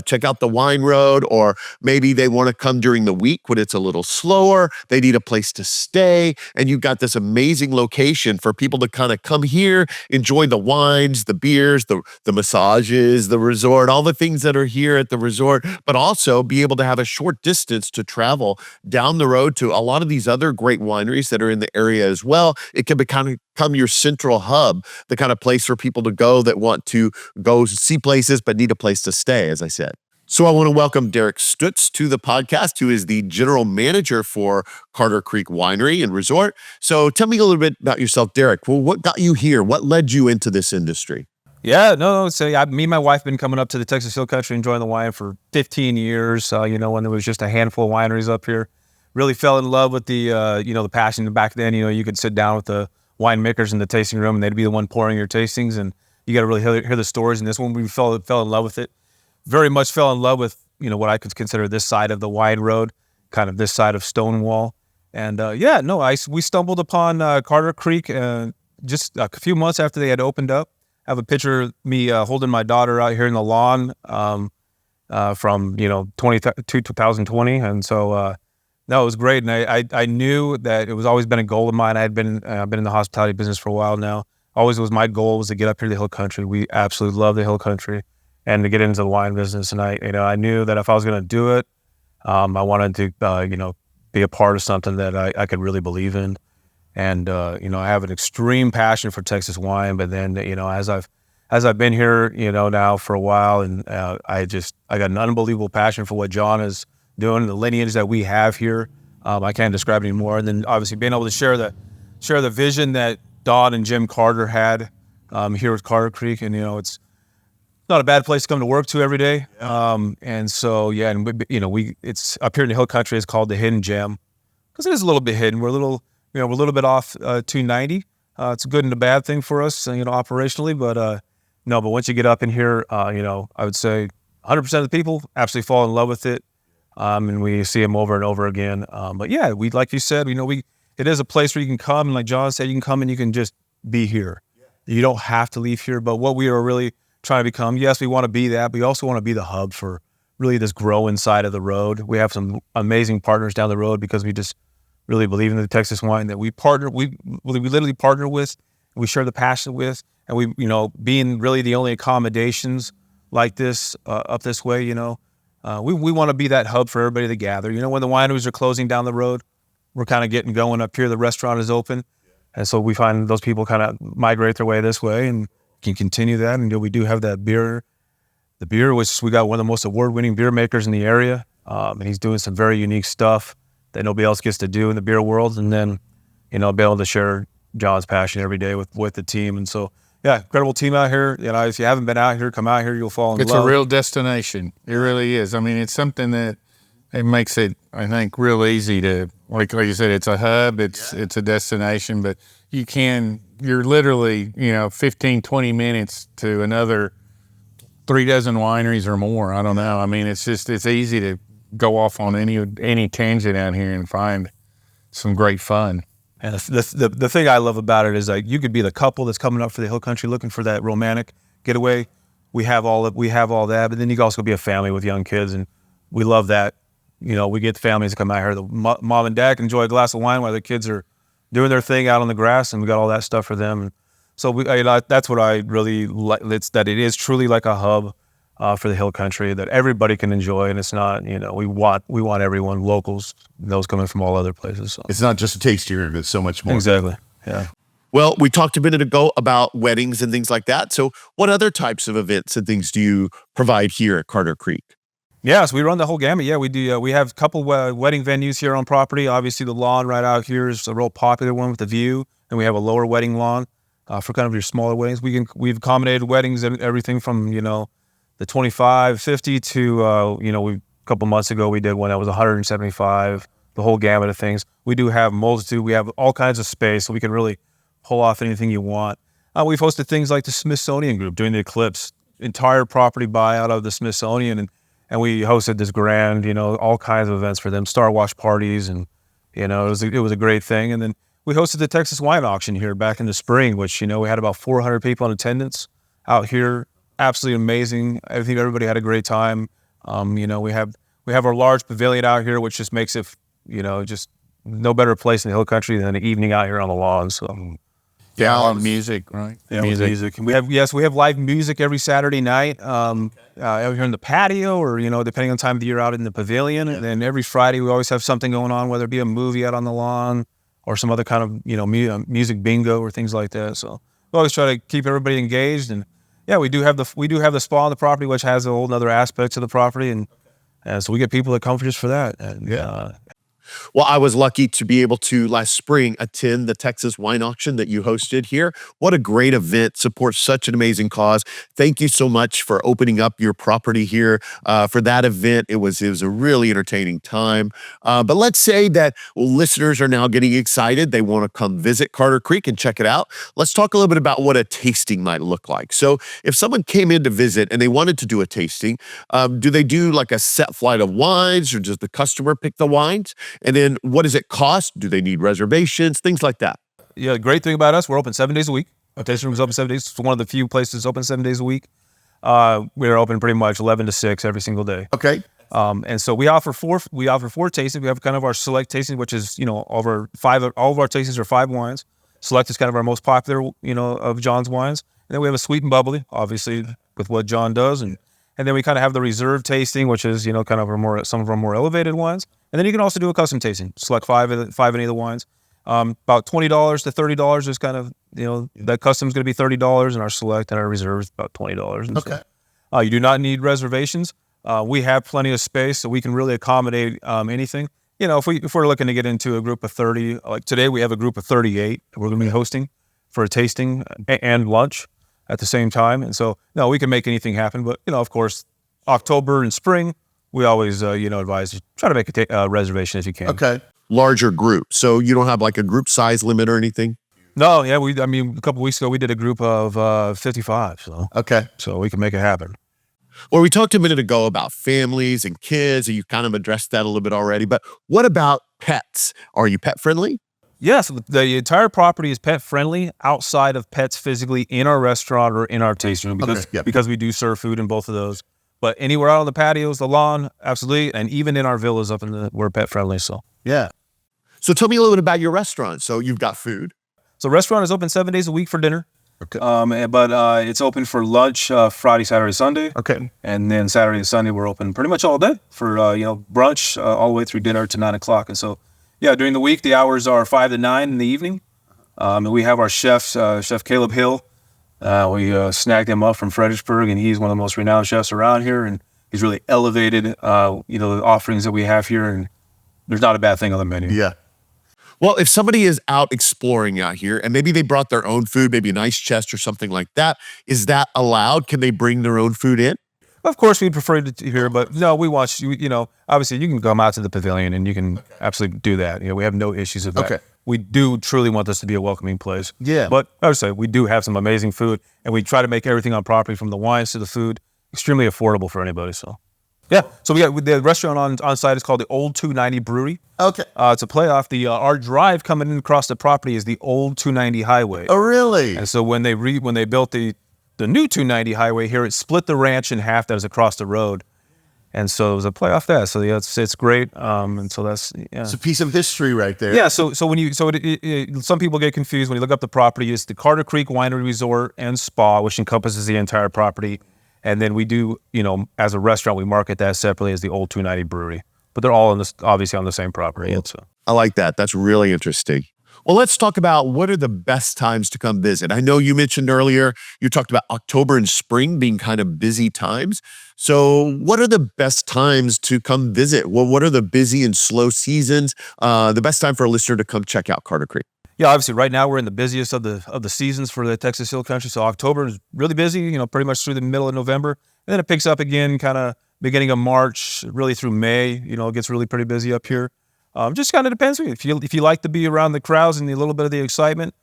check out the wine road, or maybe they want to come during the week when it's a little slower, they need a place to stay, and you've got this amazing location for people to kind of come here, enjoy the wines, the beers, the massages, the resort, all the things that are here at the resort, but also be able to have a short distance to travel down the road to a lot of these other great wineries that are in the area as well. It can become your central hub, the kind of place for people to go that want to go see places but need a place to stay, as I said. So I want to welcome Derek Stutz to the podcast, who is the general manager for Carter Creek Winery and Resort. So tell me a little bit about yourself, Derek. Well, what got you here? What led you into this industry? Yeah, no. So me and my wife have been coming up to the Texas Hill Country, enjoying the wine for 15 years. When there was just a handful of wineries up here. Really fell in love with the the passion back then. You could sit down with the winemakers in the tasting room and they'd be the one pouring your tastings, and you got to really hear the stories. And this one, we fell in love with it. Very much fell in love with, what I could consider this side of the wine road, kind of this side of Stonewall. And we stumbled upon Carter Creek just a few months after they had opened up. I have a picture of me holding my daughter out here in the lawn from 2020, and so. No, it was great, and I knew that it was always been a goal of mine. I had been in the hospitality business for a while now. Always was my goal was to get up here to the Hill Country. We absolutely love the Hill Country, and to get into the wine business. And I knew that if I was going to do it, I wanted to be a part of something that I could really believe in. And I have an extreme passion for Texas wine. But then as I've been here now for a while, and I got an unbelievable passion for what John is doing, the lineage that we have here. I can't describe it anymore. And then obviously being able to share the vision that Don and Jim Carter had here with Carter Creek. And, it's not a bad place to come to work to every day. And so, it's up here in the Hill Country. It's called the Hidden Gem because it is a little bit hidden. We're a little bit off 290. It's a good and a bad thing for us, operationally. But once you get up in here, I would say 100% of the people absolutely fall in love with it. And we see them over and over again. But yeah, like you said, it is a place where you can come, and like John said, you can come and you can just be here. You don't have to leave here. But what we are really trying to become, yes, we want to be that, but we also want to be the hub for really this growing side of the road. We have some amazing partners down the road because we just really believe in the Texas wine that we literally partner with, and we share the passion with, and we, being really the only accommodations like this up this way, we want to be that hub for everybody to gather. When the wineries are closing down the road, we're kind of getting going up here. The restaurant is open. And so we find those people kind of migrate their way this way and can continue that. And we do have that beer. The beer, which we got one of the most award-winning beer makers in the area. And he's doing some very unique stuff that nobody else gets to do in the beer world. And then, be able to share John's passion every day with the team. And so, yeah, incredible team out here. If you haven't been out here, come out here. You'll fall in love. It's a real destination. It really is. I mean, it's something that it makes it, I think, real easy to, like you said, it's a hub. It's a destination, but you're literally, 15, 20 minutes to another 3 dozen wineries or more. I don't know. I mean, it's easy to go off on any tangent out here and find some great fun. And the thing I love about it is like you could be the couple that's coming up for the Hill Country looking for that romantic getaway. We have all that, but then you can also be a family with young kids, and we love that. We get the families to come out here. The mom and dad can enjoy a glass of wine while the kids are doing their thing out on the grass, and we got all that stuff for them. And so that's what I really like. It's that it is truly like a hub for the Hill Country that everybody can enjoy, and it's not. We want everyone, locals, those coming from all other places. So. It's not just a tasting room; it's so much more. Exactly. Yeah. Well, we talked a minute ago about weddings and things like that. So what other types of events and things do you provide here at Carter Creek? Yeah, so we run the whole gamut. Yeah, we do. We have a couple wedding venues here on property. Obviously, the lawn right out here is a real popular one with the view, and we have a lower wedding lawn for kind of your smaller weddings. We've accommodated weddings and everything from the 25, 50 to a couple months ago we did one that was 175. The whole gamut of things. We do have multitude. We have all kinds of space, so we can really pull off anything you want. We've hosted things like the Smithsonian Group during the eclipse, entire property buyout of the Smithsonian, and we hosted this grand, all kinds of events for them, Star Wash parties, and it was a great thing. And then we hosted the Texas wine auction here back in the spring, which we had about 400 people in attendance out here. Absolutely amazing. I think everybody had a great time. We have our large pavilion out here, which just makes it just no better place in the hill country than an evening out here on the lawn. So. Yeah, music, right? Yeah, music. And we have live music every Saturday night out here in the patio, or depending on the time of the year, out in the pavilion. And then every Friday we always have something going on, whether it be a movie out on the lawn or some other kind of music bingo or things like that. So we always try to keep everybody engaged. And yeah, we do have the spa on the property, which has a whole other aspects of the property, and so we get people that come just for that. And, Well, I was lucky to be able to last spring attend the Texas wine auction that you hosted here. What a great event, supports such an amazing cause. Thank you so much for opening up your property here for that event. It was a really entertaining time. But let's say that listeners are now getting excited. They want to come visit Carter Creek and check it out. Let's talk a little bit about what a tasting might look like. So if someone came in to visit and they wanted to do a tasting, do they do like a set flight of wines, or does the customer pick the wines? And then what does it cost? Do they need reservations? Things like that. Yeah, the great thing about us, we're open 7 days a week. Our tasting room's open 7 days. It's one of the few places open 7 days a week. We're open pretty much 11 to 6 every single day. Okay. And so we offer four tastings. We have kind of our select tasting, which is, all of our tastings are 5 wines. Select is kind of our most popular, of John's wines. And then we have a sweet and bubbly, obviously, with what John does. And then we kind of have the reserve tasting, which is, kind of some of our more elevated wines. And then you can also do a custom tasting, select five any of the wines. About $20 to $30 is kind of, that custom is going to be $30, and our select and our reserve is about $20. Okay. So, you do not need reservations. We have plenty of space, so we can really accommodate anything. If we're looking to get into a group of 30, like today we have a group of 38 that we're going to be hosting for a tasting and lunch at the same time. And so, no, we can make anything happen. But, of course, October and spring, we always, advise you try to make a reservation if you can. Okay. Larger group. So you don't have like a group size limit or anything? No, yeah, a couple weeks ago we did a group of 55. So we can make it happen. Well, we talked a minute ago about families and kids, and you kind of addressed that a little bit already. But what about pets? Are you pet friendly? Yes, the entire property is pet friendly outside of pets physically in our restaurant or in our tasting room because we do serve food in both of those. But anywhere out on the patios, the lawn, absolutely. And even in our villas we're pet friendly. So, yeah. So tell me a little bit about your restaurant. So you've got food. So restaurant is open 7 days a week for dinner. Okay. But it's open for lunch Friday, Saturday, Sunday. Okay. And then Saturday and Sunday we're open pretty much all day for brunch all the way through dinner to 9 o'clock. And so, yeah, during the week the hours are 5 to 9 in the evening. And we have our chef, Chef Caleb Hill. We snagged him up from Fredericksburg, and he's one of the most renowned chefs around here. And he's really elevated, the offerings that we have here. And there's not a bad thing on the menu. Yeah. Well, if somebody is out exploring out here and maybe they brought their own food, maybe an ice chest or something like that, is that allowed? Can they bring their own food in? Of course, we'd prefer to hear, but no, we want you, obviously you can come out to the pavilion and you can absolutely do that. We have no issues with that. Okay. We do truly want this to be a welcoming place. Yeah. But I would say we do have some amazing food, and we try to make everything on property, from the wines to the food, extremely affordable for anybody. So, yeah. So we got the restaurant on site is called the Old 290 Brewery. Okay. It's a play off our drive coming in across the property is the Old 290 Highway. Oh, really? And so when they built the new 290 highway here, it split the ranch in half that was across the road. And so it was a play off that. So yeah, it's great. And so that's, yeah. It's a piece of history right there. Yeah. So some people get confused when you look up the property. It's the Carter Creek Winery Resort and Spa, which encompasses the entire property. And then we do, as a restaurant, we market that separately as the Old 290 Brewery. But they're all obviously on the same property. So. I like that. That's really interesting. Well, let's talk about what are the best times to come visit. I know you mentioned earlier, you talked about October and spring being kind of busy times. So what are the best times to come visit? Well, what are the busy and slow seasons? The best time for a listener to come check out Carter Creek? Yeah, obviously right now we're in the busiest of the seasons for the Texas Hill Country. So October is really busy, pretty much through the middle of November. And then it picks up again kind of beginning of March, really through May. It gets really pretty busy up here. Just kind of depends. If you like to be around the crowds and a little bit of the excitement,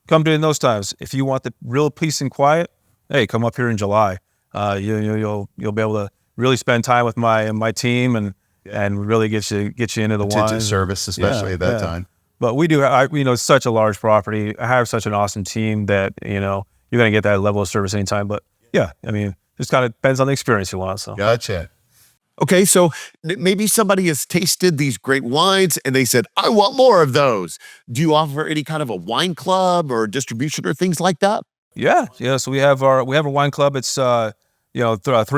come during those times. If you want the real peace and quiet, hey, come up here in July. You'll be able to really spend time with my team and really get you into the Attentive wine service, especially at that time. But we do, it's such a large property. I have such an awesome team that, you're going to get that level of service anytime. But yeah, I mean, just kind of depends on the experience you want. So Gotcha. Okay, so maybe somebody has tasted these great wines and they said, I want more of those. Do you offer any kind of a wine club or distribution or things like that? Yeah. So we have a wine club. It's 3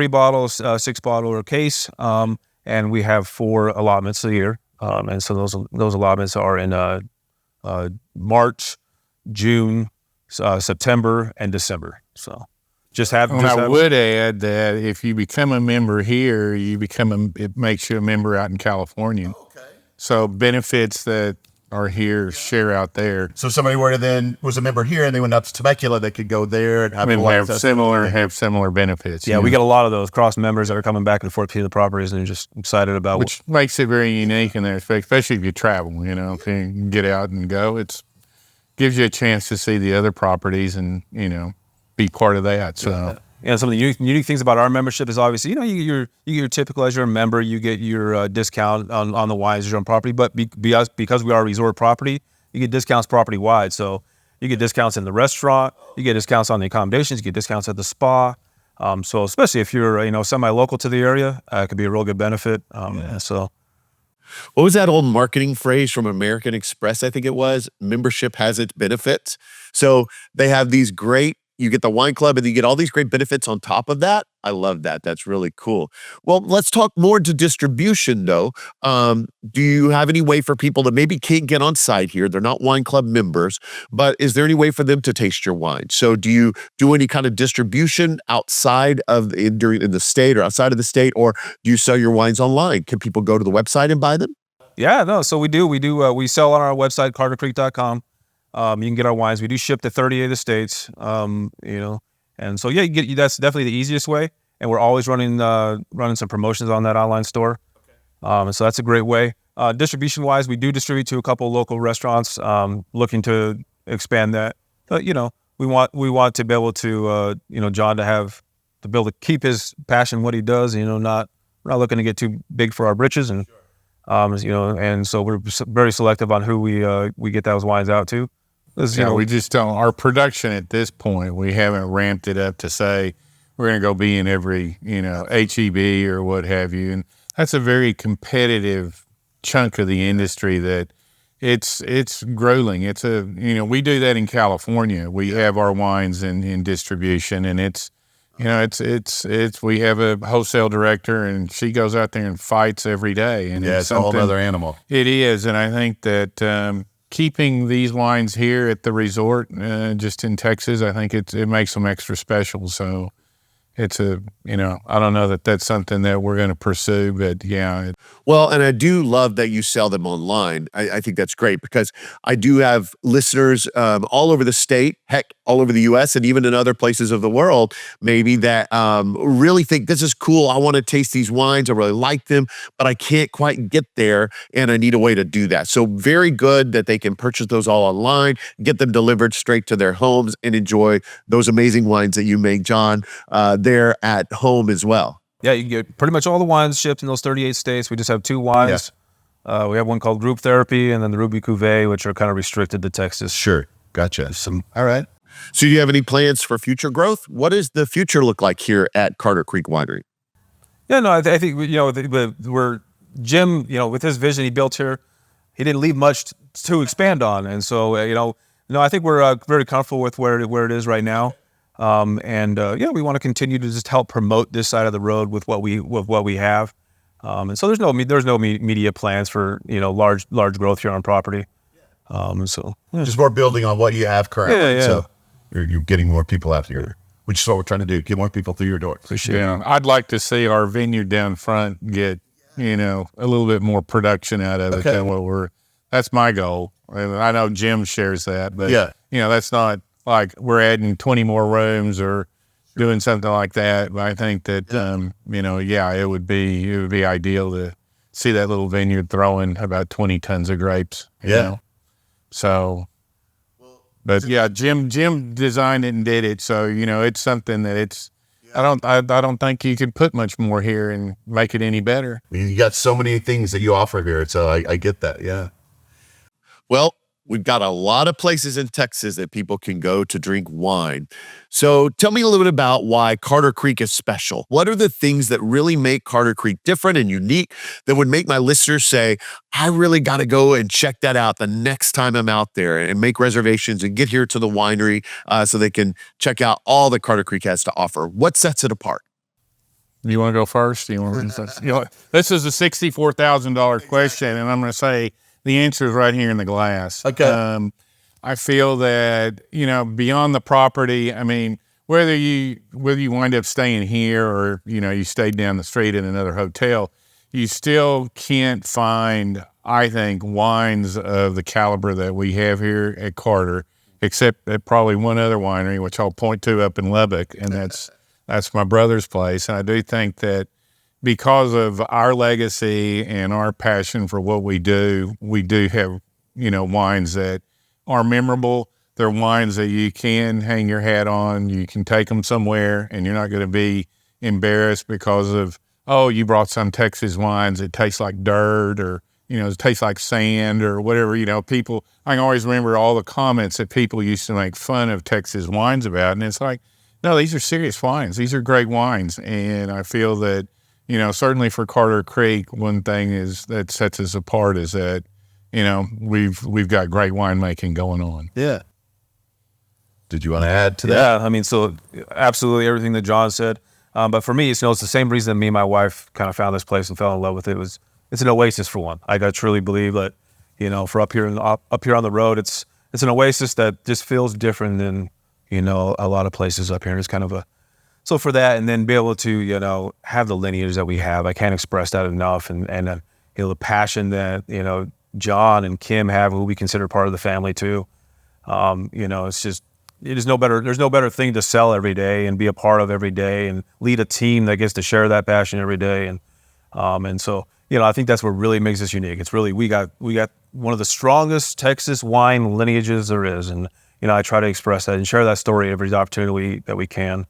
bottles, 6 bottle case, and we have 4 allotments a year. And so those allotments are in March, June, September, and December. So I would add that if you become a member here, it makes you a member out in California. Okay. So benefits that are here share out there. So somebody was a member here and they went out to Temecula, they could go there and have similar benefits. Yeah, we get a lot of those cross members that are coming back and forth to the properties and they're just excited about which makes it very unique in there, especially if you travel, if you can get out and go. It gives you a chance to see the other properties and, be part of that. So some of the unique things about our membership is obviously, you get your typical as you're a member, you get your discount on the wines as your own property, but because we are a resort property, you get discounts property wide. So you get discounts in the restaurant, you get discounts on the accommodations, you get discounts at the spa. So especially if you're semi-local to the area, it could be a real good benefit. So. What was that old marketing phrase from American Express? I think it was, membership has its benefits. So they have these you get the wine club and you get all these great benefits on top of that. I love that. That's really cool. Well, let's talk more to distribution though. Do you have any way for people that maybe can't get on site here? They're not wine club members, but is there any way for them to taste your wine? So do you do any kind of distribution outside of in the state or outside of the state, or do you sell your wines online? Can people go to the website and buy them? Yeah, no. So we do. We sell on our website, cartercreek.com. You can get our wines. We do ship to 38 of the states, and so that's definitely the easiest way. And we're always running some promotions on that online store. And so that's a great way. Distribution wise, we do distribute to a couple local restaurants, looking to expand that. But we want to be able to John to be able to keep his passion, what he does. We're not looking to get too big for our britches, and and so we're very selective on who we get those wines out to. We just don't. Our production at this point, we haven't ramped it up to say we're going to go be in every HEB or what have you, and that's a very competitive chunk of the industry that it's grueling. It's we do that in California. We have our wines in distribution, and it's we have a wholesale director, and she goes out there and fights every day, and it's a whole other animal. It is, and I think that. Keeping these wines here at the resort, just in Texas, I think it makes them extra special. So it's I don't know that that's something that we're going to pursue, but yeah. Well, and I do love that you sell them online. I think that's great because I do have listeners all over the state, heck, all over the U.S. and even in other places of the world, maybe that really think this is cool. I want to taste these wines. I really like them, but I can't quite get there, and I need a way to do that. So very good that they can purchase those all online, get them delivered straight to their homes, and enjoy those amazing wines that you make, John, there at home as well. Yeah, you can get pretty much all the wines shipped in those 38 states. We just have 2 wines. Yeah. We have one called Group Therapy and then the Ruby Cuvée, which are kind of restricted to Texas. Sure. Gotcha. All right. So do you have any plans for future growth? What does the future look like here at Carter Creek Winery? Yeah, no, I think, we're Jim, with his vision he built here, he didn't leave much to expand on. And so, I think we're very comfortable with where it is right now. We want to continue to just help promote this side of the road with what we have. And so there's no media plans for, large growth here on property. Just more building on what you have currently. Yeah. So you're getting more people out here, which is what we're trying to do. Get more people through your door. Appreciate it. I'd like to see our vineyard down front get, a little bit more production out of it than that's my goal. I know Jim shares that, but that's not like we're adding 20 more rooms or doing something like that. But I think that, it would be ideal to see that little vineyard throwing about 20 tons of grapes. You know? So, but Jim designed it and did it. So, it's something that I don't think you could put much more here and make it any better. I mean, you got so many things that you offer here, so I get that. Yeah. Well, we've got a lot of places in Texas that people can go to drink wine. So tell me a little bit about why Carter Creek is special. What are the things that really make Carter Creek different and unique that would make my listeners say, I really got to go and check that out the next time I'm out there, and make reservations and get here to the winery so they can check out all that Carter Creek has to offer? What sets it apart? You want to go first? This is a $64,000 question, and I'm going to say the answer is right here in the glass. Okay. I feel that, beyond the property, I mean, whether you wind up staying here or, you stayed down the street in another hotel, you still can't find, I think, wines of the caliber that we have here at Carter, except at probably one other winery, which I'll point to up in Lubbock, and that's my brother's place. And I do think that because of our legacy and our passion for what we do have, wines that are memorable. They're wines that you can hang your hat on. You can take them somewhere and you're not going to be embarrassed because of, oh, you brought some Texas wines. It tastes like dirt, or, it tastes like sand or whatever. People, I can always remember all the comments that people used to make fun of Texas wines about. And it's like, no, these are serious wines. These are great wines. And I feel that, certainly for Carter Creek, one thing that sets us apart is that, we've got great winemaking going on. Yeah. Did you want to add to that? Yeah, I mean, so absolutely everything that John said. But for me, it's the same reason that me and my wife kind of found this place and fell in love with it. It's an oasis for one. I truly believe that, for up here on the road, it's an oasis that just feels different than, a lot of places up here. It's kind of so for that, and then be able to, have the lineage that we have, I can't express that enough. And the passion that, John and Kim have, who we consider part of the family too. It's just, there's no better thing to sell every day and be a part of every day and lead a team that gets to share that passion every day. And so, I think that's what really makes us unique. It's really, we got one of the strongest Texas wine lineages there is. And, I try to express that and share that story every opportunity that we can.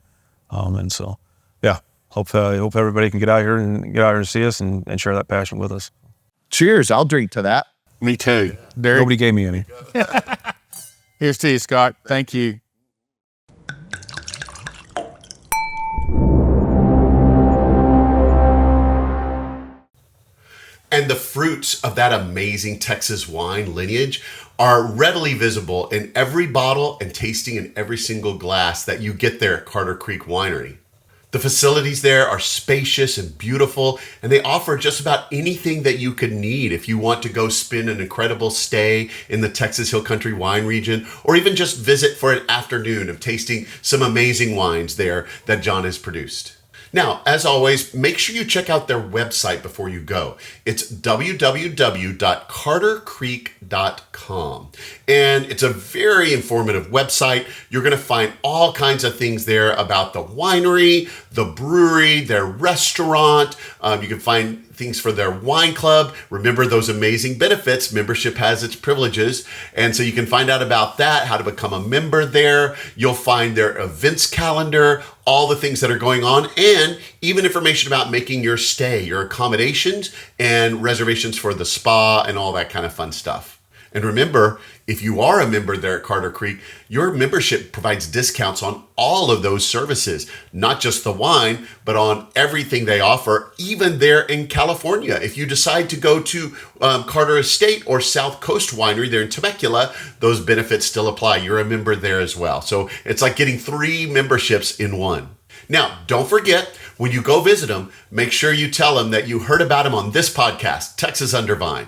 And so, yeah, hope everybody can get out here and see us and share that passion with us. Cheers. I'll drink to that. Me too. Derek? Nobody gave me any. Here's to you, Scott. Thank you. And the fruits of that amazing Texas wine lineage are readily visible in every bottle and tasting in every single glass that you get there at Carter Creek Winery. The facilities there are spacious and beautiful, and they offer just about anything that you could need if you want to go spend an incredible stay in the Texas Hill Country wine region, or even just visit for an afternoon of tasting some amazing wines there that John has produced. Now, as always, make sure you check out their website before you go. It's www.cartercreek.com. And it's a very informative website. You're going to find all kinds of things there about the winery, the brewery, their restaurant. You can find things for their wine club. Remember those amazing benefits. Membership has its privileges. And so you can find out about that, how to become a member there. You'll find their events calendar, all the things that are going on, and even information about making your stay, your accommodations, and reservations for the spa and all that kind of fun stuff. And remember, if you are a member there at Carter Creek, your membership provides discounts on all of those services, not just the wine, but on everything they offer, even there in California. If you decide to go to Carter Estate or South Coast Winery there in Temecula, those benefits still apply. You're a member there as well. So it's like getting 3 memberships in one. Now, don't forget, when you go visit them, make sure you tell them that you heard about them on this podcast, Texas Under Vine.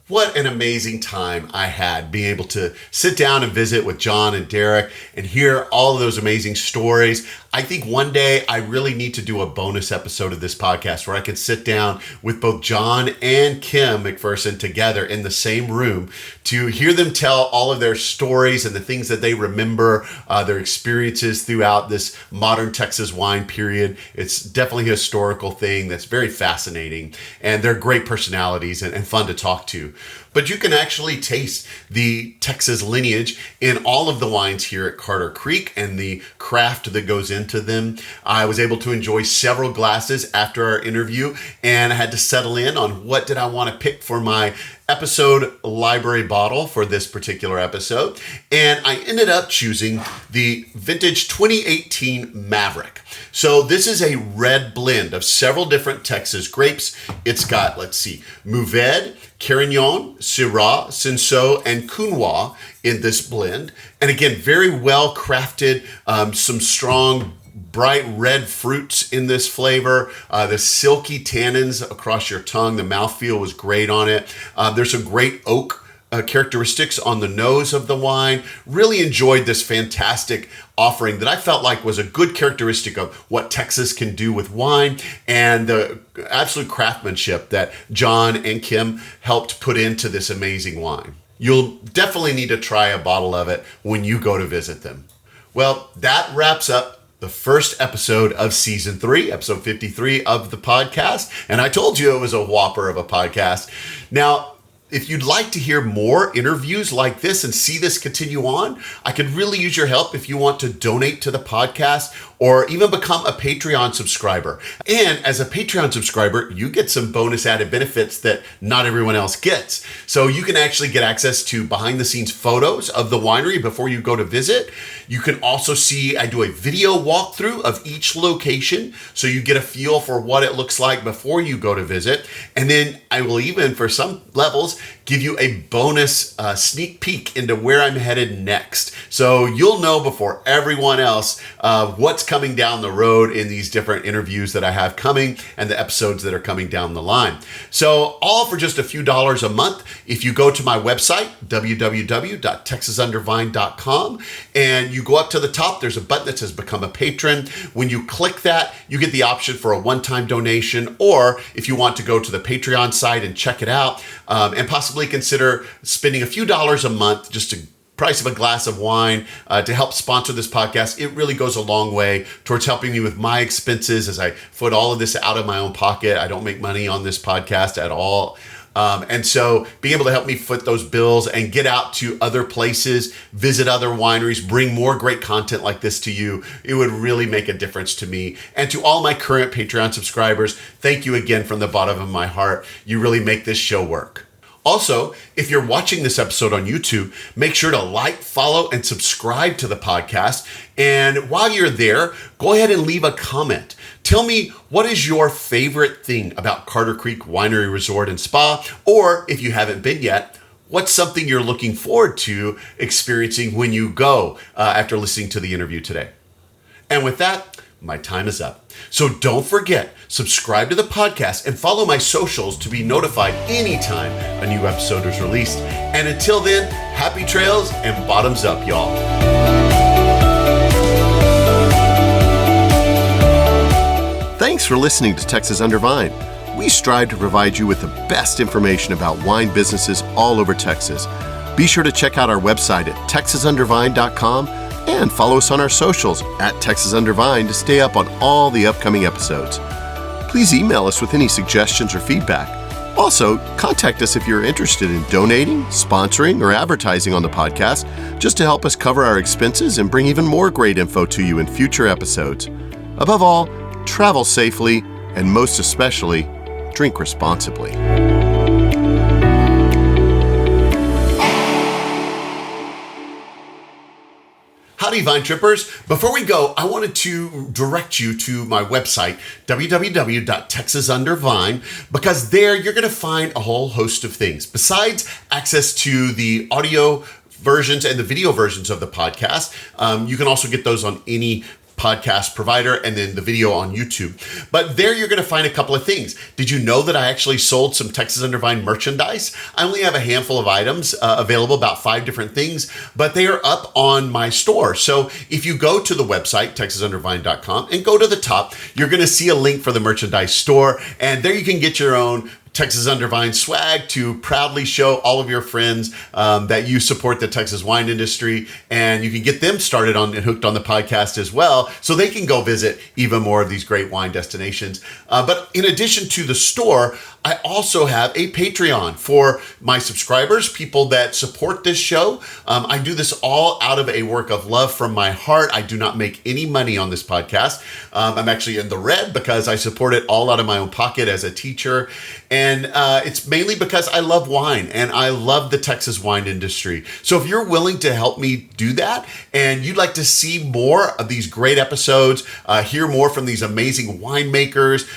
What an amazing time I had being able to sit down and visit with John and Derek and hear all of those amazing stories. I think one day I really need to do a bonus episode of this podcast where I can sit down with both John and Kim McPherson together in the same room to hear them tell all of their stories and the things that they remember, their experiences throughout this modern Texas wine period. It's definitely a historical thing that's very fascinating, and they're great personalities and fun to talk to. But you can actually taste the Texas lineage in all of the wines here at Carter Creek and the craft that goes into them. I was able to enjoy several glasses after our interview, and I had to settle in on what did I want to pick for my episode library bottle for this particular episode. And I ended up choosing the vintage 2018 Maverick. So this is a red blend of several different Texas grapes. It's got, Mourvèdre, Carignan, Syrah, Cinsault, and Counois in this blend. And again, very well crafted, some strong bright red fruits in this flavor, the silky tannins across your tongue. The mouthfeel was great on it. There's some great oak characteristics on the nose of the wine. Really enjoyed this fantastic offering that I felt like was a good characteristic of what Texas can do with wine, and the absolute craftsmanship that John and Kim helped put into this amazing wine. You'll definitely need to try a bottle of it when you go to visit them. Well, that wraps up the first episode of season 3, episode 53 of the podcast. And I told you it was a whopper of a podcast. Now, if you'd like to hear more interviews like this and see this continue on, I could really use your help if you want to donate to the podcast or even become a Patreon subscriber. And as a Patreon subscriber, you get some bonus added benefits that not everyone else gets. So you can actually get access to behind the scenes photos of the winery before you go to visit. You can also see, I do a video walkthrough of each location, so you get a feel for what it looks like before you go to visit. And then I will even, for some levels, give you a bonus sneak peek into where I'm headed next. So you'll know before everyone else what's coming down the road in these different interviews that I have coming and the episodes that are coming down the line. So all for just a few dollars a month. If you go to my website, www.texasundervine.com, and you go up to the top, there's a button that says Become a Patron. When you click that, you get the option for a one-time donation, or if you want to go to the Patreon site and check it out, and possibly consider spending a few dollars a month just to price of a glass of wine to help sponsor this podcast. It really goes a long way towards helping me with my expenses as I foot all of this out of my own pocket. I don't make money on this podcast at all. And so being able to help me foot those bills and get out to other places, visit other wineries, bring more great content like this to you, it would really make a difference to me. And to all my current Patreon subscribers, thank you again from the bottom of my heart. You really make this show work. Also, if you're watching this episode on YouTube, make sure to like, follow, and subscribe to the podcast. And while you're there, go ahead and leave a comment. Tell me, what is your favorite thing about Carter Creek Winery Resort and Spa? Or if you haven't been yet, what's something you're looking forward to experiencing when you go after listening to the interview today? And with that, my time is up. So don't forget, subscribe to the podcast and follow my socials to be notified anytime a new episode is released. And until then, happy trails and bottoms up, y'all. Thanks for listening to Texas Under Vine. We strive to provide you with the best information about wine businesses all over Texas. Be sure to check out our website at texasundervine.com and follow us on our socials at Texas Under Vine to stay up on all the upcoming episodes. Please email us with any suggestions or feedback. Also, contact us if you're interested in donating, sponsoring, or advertising on the podcast, just to help us cover our expenses and bring even more great info to you in future episodes. Above all, travel safely, and most especially, drink responsibly. Howdy, Vine Trippers. Before we go, I wanted to direct you to my website, www.texasundervine, because there you're going to find a whole host of things. Besides access to the audio versions and the video versions of the podcast, you can also get those on any podcast provider, and then the video on YouTube. But there you're going to find a couple of things. Did you know that I actually sold some Texas Under Vine merchandise? I only have a handful of items available, about 5 different things, but they are up on my store. So if you go to the website, texasundervine.com, and go to the top, you're going to see a link for the merchandise store, and there you can get your own Texas Under Vine swag to proudly show all of your friends that you support the Texas wine industry, and you can get them started on and hooked on the podcast as well, so they can go visit even more of these great wine destinations. But in addition to the store, I also have a Patreon for my subscribers, people that support this show. I do this all out of a work of love from my heart. I do not make any money on this podcast. I'm actually in the red because I support it all out of my own pocket as a teacher. And it's mainly because I love wine and I love the Texas wine industry. So if you're willing to help me do that and you'd like to see more of these great episodes, hear more from these amazing winemakers,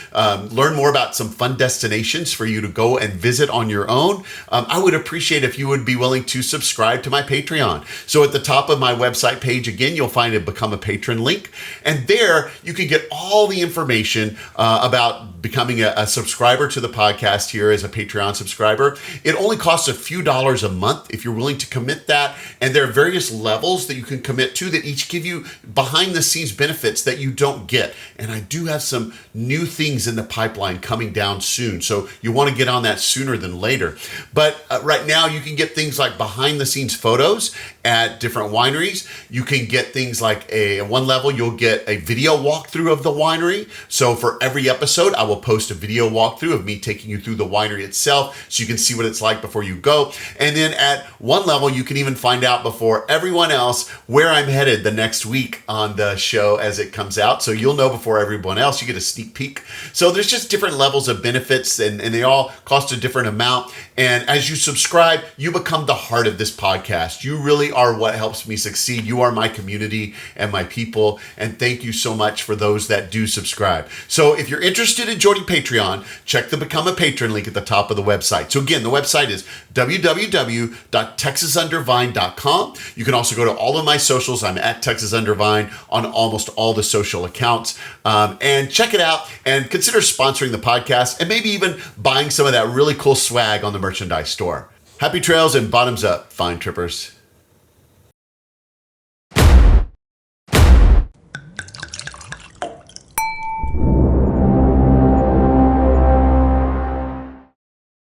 learn more about some fun destinations for you to go and visit on your own, I would appreciate if you would be willing to subscribe to my Patreon. So at the top of my website page, again, you'll find a Become a Patron link. And there you can get all the information about becoming a subscriber to the podcast here as a Patreon subscriber. It only costs a few dollars a month if you're willing to commit that. And there are various levels that you can commit to that each give you behind the scenes benefits that you don't get. And I do have some new things in the pipeline coming down soon. So you want to get on that sooner than later. But right now you can get things like behind the scenes photos at different wineries. You can get things like at one level, you'll get a video walkthrough of the winery. So for every episode, I will post a video walkthrough of me taking you through the winery itself so you can see what it's like before you go. And then at one level, you can even find out before everyone else where I'm headed the next week on the show as it comes out. So you'll know before everyone else. You get a sneak peek. So there's just different levels of benefits and they all cost a different amount. And as you subscribe, you become the heart of this podcast. You really are what helps me succeed. You are my community and my people. And thank you so much for those that do subscribe. So if you're interested in joining Patreon, check the Become a Patron link at the top of the website. So again, the website is www.texasundervine.com. You can also go to all of my socials. I'm at Texas Undervine on almost all the social accounts. And check it out and consider sponsoring the podcast and maybe even buying some of that really cool swag on the merchandise store. Happy trails and bottoms up, fine trippers.